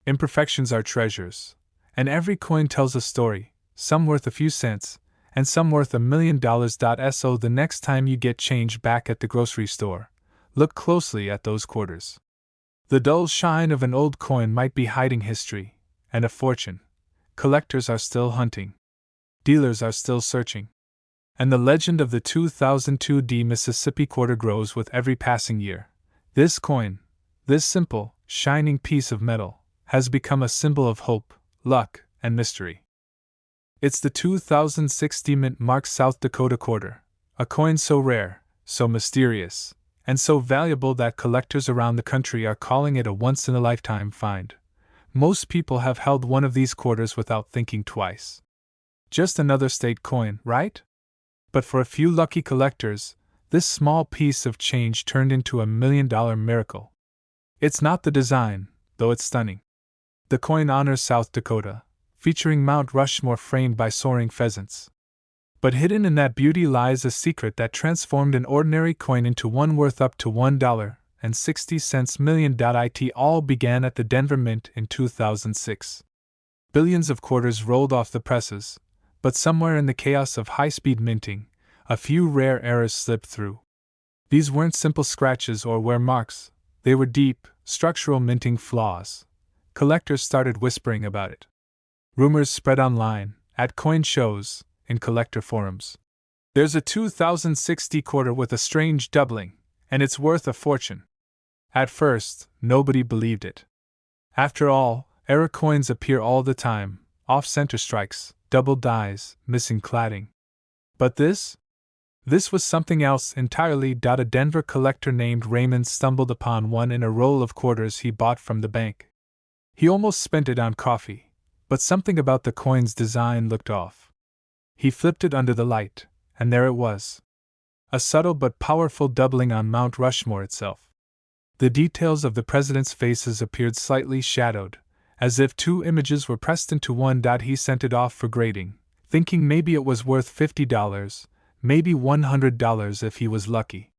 Imperfections are treasures. And every coin tells a story, some worth a few cents, and some worth $1 million. So the next time you get change back at the grocery store, look closely at those quarters. The dull shine of an old coin might be hiding history and a fortune. Collectors are still hunting. Dealers are still searching. And the legend of the 2002 Mississippi quarter grows with every passing year. This coin, this simple, shining piece of metal, has become a symbol of hope, luck, and mystery. It's the 2006 mint marked South Dakota quarter, a coin so rare, so mysterious, and so valuable that collectors around the country are calling it a once-in-a-lifetime find. Most people have held one of these quarters without thinking twice. Just another state coin, right? But for a few lucky collectors, this small piece of change turned into $1 million miracle. It's not the design, though it's stunning. The coin honors South Dakota, featuring Mount Rushmore framed by soaring pheasants. But hidden in that beauty lies a secret that transformed an ordinary coin into one worth up to $1.60 million. It all began at the Denver Mint in 2006. Billions of quarters rolled off the presses, but somewhere in the chaos of high-speed minting, a few rare errors slipped through. These weren't simple scratches or wear marks, they were deep, structural minting flaws. Collectors started whispering about it. Rumors spread online, at coin shows, in collector forums. There's a 2060 quarter with a strange doubling, and it's worth a fortune. At first, nobody believed it. After all, error coins appear all the time, off-center strikes, double dies, missing cladding. But this? This was something else entirely. A Denver collector named Raymond stumbled upon one in a roll of quarters he bought from the bank. He almost spent it on coffee, but something about the coin's design looked off. He flipped it under the light, and there it was. A subtle but powerful doubling on Mount Rushmore itself. The details of the president's faces appeared slightly shadowed, as if two images were pressed into one. He sent it off for grading, thinking maybe it was worth $50, maybe $100 if he was lucky.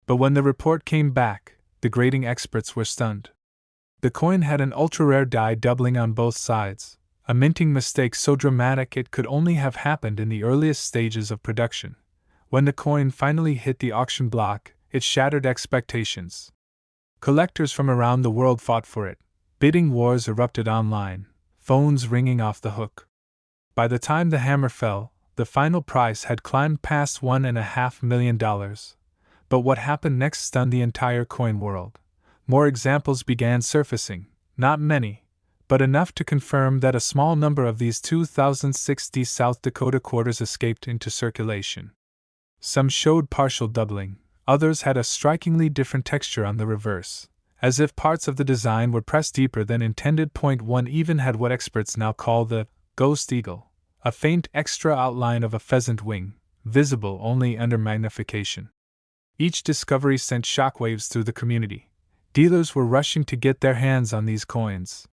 But when the report came back, the grading experts were stunned. The coin had an ultra-rare die doubling on both sides, a minting mistake so dramatic it could only have happened in the earliest stages of production. When the coin finally hit the auction block, it shattered expectations. Collectors from around the world fought for it. Bidding wars erupted online, phones ringing off the hook. By the time the hammer fell, the final price had climbed past $1.5 million. But what happened next stunned the entire coin world. More examples began surfacing, not many, but enough to confirm that a small number of these 2060 South Dakota quarters escaped into circulation. Some showed partial doubling, others had a strikingly different texture on the reverse, as if parts of the design were pressed deeper than intended. One even had what experts now call the ghost eagle, a faint extra outline of a pheasant wing, visible only under magnification. Each discovery sent shockwaves through the community. Dealers were rushing to get their hands on these coins.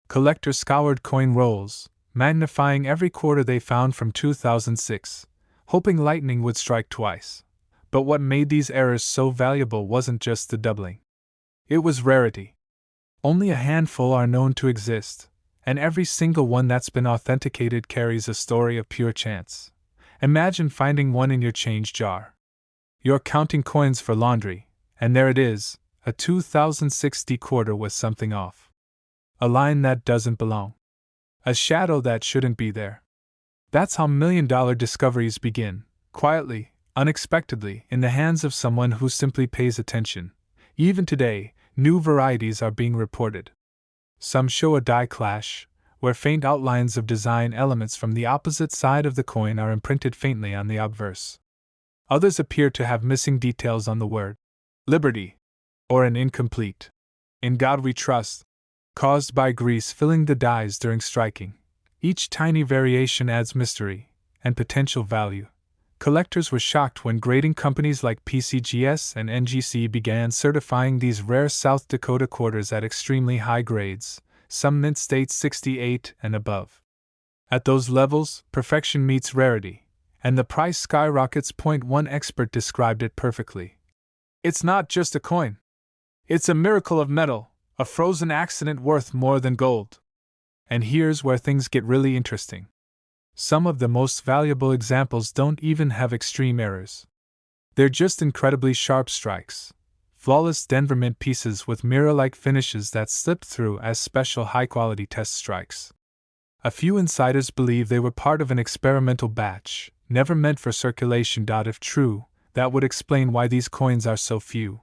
Collectors scoured coin rolls, magnifying every quarter they found from 2006, hoping lightning would strike twice. But what made these errors so valuable wasn't just the doubling. It was rarity. Only a handful are known to exist, and every single one that's been authenticated carries a story of pure chance. Imagine finding one in your change jar. You're counting coins for laundry, and there it is, a 2060 quarter with something off. A line that doesn't belong. A shadow that shouldn't be there. That's how million-dollar discoveries begin, quietly, unexpectedly, in the hands of someone who simply pays attention. Even today, new varieties are being reported. Some show a die clash, where faint outlines of design elements from the opposite side of the coin are imprinted faintly on the obverse. Others appear to have missing details on the word liberty, or an incomplete "In God We Trust," caused by grease filling the dies during striking. Each tiny variation adds mystery and potential value. Collectors were shocked when grading companies like PCGS and NGC began certifying these rare South Dakota quarters at extremely high grades, some mint state 68 and above. At those levels, perfection meets rarity, and the price skyrockets. One expert described it perfectly. It's not just a coin. It's a miracle of metal, a frozen accident worth more than gold. And here's where things get really interesting. Some of the most valuable examples don't even have extreme errors. They're just incredibly sharp strikes. Flawless Denver mint pieces with mirror-like finishes that slipped through as special high-quality test strikes. A few insiders believe they were part of an experimental batch, never meant for circulation. If true, that would explain why these coins are so few,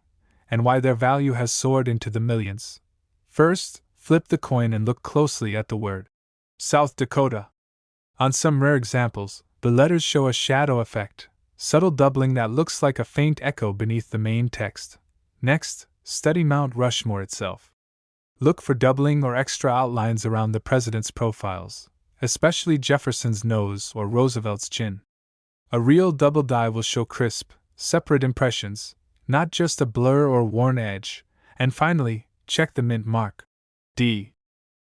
and why their value has soared into the millions. First, flip the coin and look closely at the word South Dakota. On some rare examples, the letters show a shadow effect, subtle doubling that looks like a faint echo beneath the main text. Next, study Mount Rushmore itself. Look for doubling or extra outlines around the president's profiles, especially Jefferson's nose or Roosevelt's chin. A real double die will show crisp, separate impressions, not just a blur or worn edge. And finally, check the mint mark. D.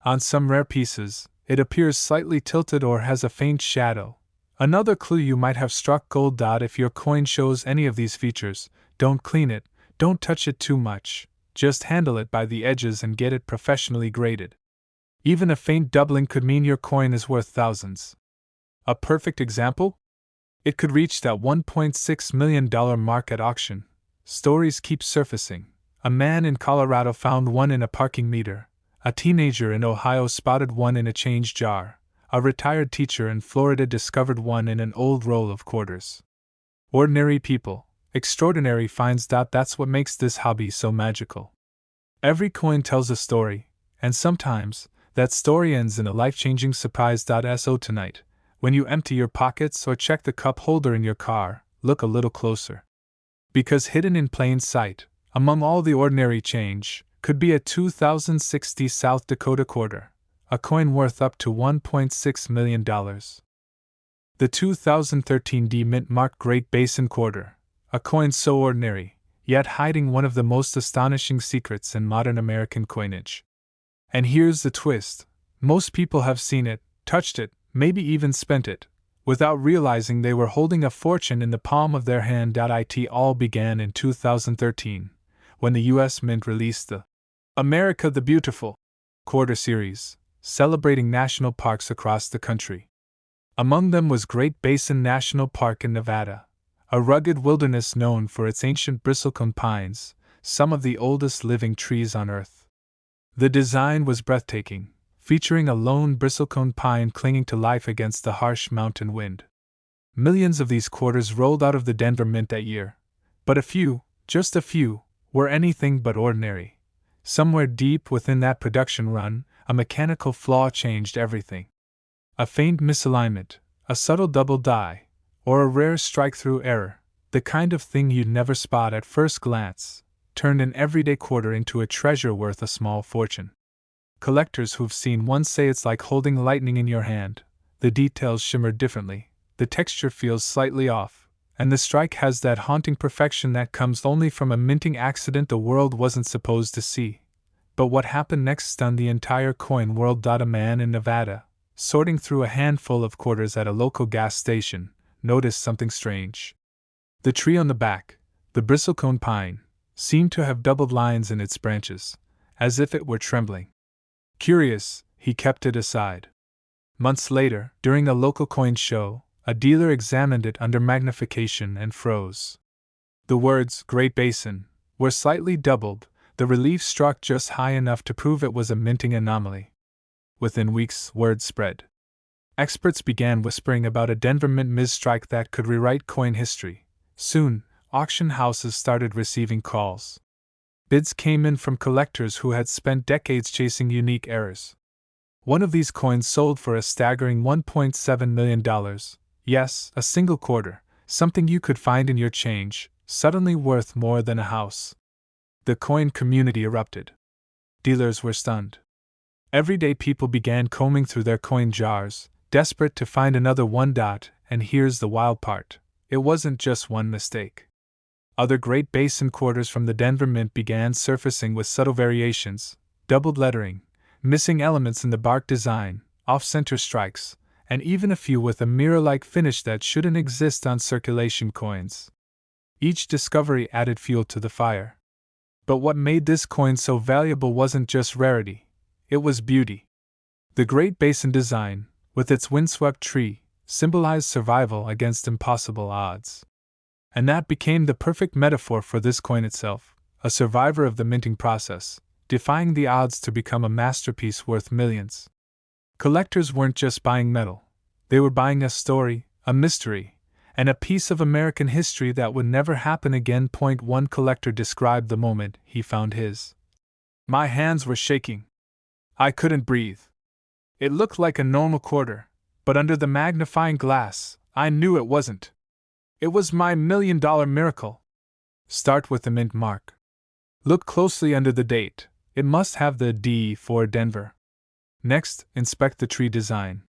On some rare pieces, it appears slightly tilted or has a faint shadow. Another clue you might have struck gold. If your coin shows any of these features, don't clean it, don't touch it too much, just handle it by the edges and get it professionally graded. Even a faint doubling could mean your coin is worth thousands. A perfect example? It could reach that $1.6 million mark at auction. Stories keep surfacing. A man in Colorado found one in a parking meter. A teenager in Ohio spotted one in a change jar. A retired teacher in Florida discovered one in an old roll of quarters. Ordinary people, extraordinary finds. That's what makes this hobby so magical. Every coin tells a story, and sometimes, that story ends in a life-changing surprise. So tonight, when you empty your pockets or check the cup holder in your car, look a little closer. Because hidden in plain sight, among all the ordinary change, could be a 2060 South Dakota quarter, a coin worth up to $1.6 million. The 2013 D Mint marked Great Basin Quarter, a coin so ordinary, yet hiding one of the most astonishing secrets in modern American coinage. And here's the twist: most people have seen it, touched it, maybe even spent it, without realizing they were holding a fortune in the palm of their hand. It all began in 2013, when the U.S. Mint released the America the Beautiful quarter series, celebrating national parks across the country. Among them was Great Basin National Park in Nevada, a rugged wilderness known for its ancient bristlecone pines, some of the oldest living trees on Earth. The design was breathtaking, featuring a lone bristlecone pine clinging to life against the harsh mountain wind. Millions of these quarters rolled out of the Denver Mint that year, but a few, just a few, were anything but ordinary. Somewhere deep within that production run, a mechanical flaw changed everything. A faint misalignment, a subtle double die, or a rare strike-through error, the kind of thing you'd never spot at first glance, turned an everyday quarter into a treasure worth a small fortune. Collectors who've seen one say it's like holding lightning in your hand. The details shimmer differently, the texture feels slightly off, and the strike has that haunting perfection that comes only from a minting accident the world wasn't supposed to see. But what happened next stunned the entire coin world. A man in Nevada, sorting through a handful of quarters at a local gas station, noticed something strange. The tree on the back, the bristlecone pine, seemed to have doubled lines in its branches, as if it were trembling. Curious, he kept it aside. Months later, during a local coin show, a dealer examined it under magnification and froze. The words "Great Basin" were slightly doubled, the relief struck just high enough to prove it was a minting anomaly. Within weeks, word spread. Experts began whispering about a Denver Mint misstrike that could rewrite coin history. Soon, auction houses started receiving calls. Bids came in from collectors who had spent decades chasing unique errors. One of these coins sold for a staggering $1.7 million. Yes, a single quarter, something you could find in your change, suddenly worth more than a house. The coin community erupted. Dealers were stunned. Everyday people began combing through their coin jars, desperate to find another one. And here's the wild part: it wasn't just one mistake. Other Great Basin quarters from the Denver Mint began surfacing with subtle variations, doubled lettering, missing elements in the bark design, off-center strikes, and even a few with a mirror-like finish that shouldn't exist on circulation coins. Each discovery added fuel to the fire. But what made this coin so valuable wasn't just rarity, it was beauty. The Great Basin design, with its windswept tree, symbolized survival against impossible odds. And that became the perfect metaphor for this coin itself, a survivor of the minting process, defying the odds to become a masterpiece worth millions. Collectors weren't just buying metal, they were buying a story, a mystery, and a piece of American history that would never happen again. One collector described the moment he found his. "My hands were shaking. I couldn't breathe. It looked like a normal quarter, but under the magnifying glass, I knew it wasn't. It was my $1 million miracle." Start with the mint mark. Look closely under the date, it must have the D for Denver. Next, inspect the tree design.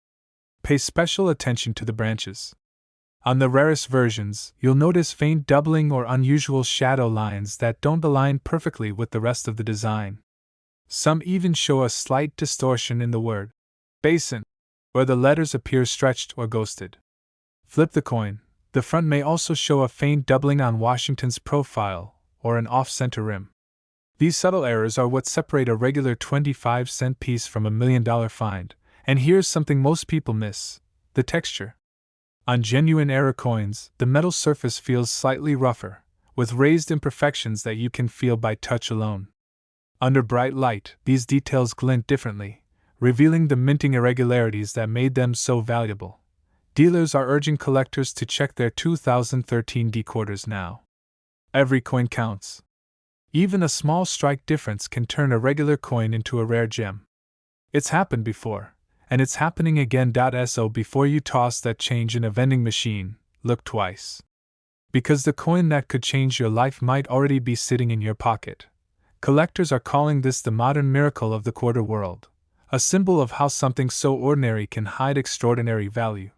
Pay special attention to the branches. On the rarest versions, you'll notice faint doubling or unusual shadow lines that don't align perfectly with the rest of the design. Some even show a slight distortion in the word "basin," where the letters appear stretched or ghosted. Flip the coin. The front may also show a faint doubling on Washington's profile, or an off-center rim. These subtle errors are what separate a regular 25-cent piece from a $1 million find, and here's something most people miss: the texture. On genuine error coins, the metal surface feels slightly rougher, with raised imperfections that you can feel by touch alone. Under bright light, these details glint differently, revealing the minting irregularities that made them so valuable. Dealers are urging collectors to check their 2013 D quarters now. Every coin counts. Even a small strike difference can turn a regular coin into a rare gem. It's happened before, and it's happening again. So before you toss that change in a vending machine, look twice. Because the coin that could change your life might already be sitting in your pocket. Collectors are calling this the modern miracle of the quarter world, a symbol of how something so ordinary can hide extraordinary value.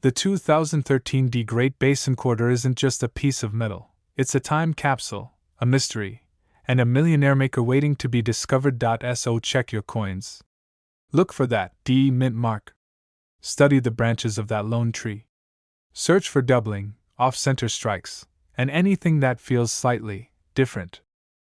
The 2013 Great Basin Quarter isn't just a piece of metal, it's a time capsule, a mystery, and a millionaire maker waiting to be discovered. So check your coins. Look for that mint mark. Study the branches of that lone tree. Search for doubling, off-center strikes, and anything that feels slightly different.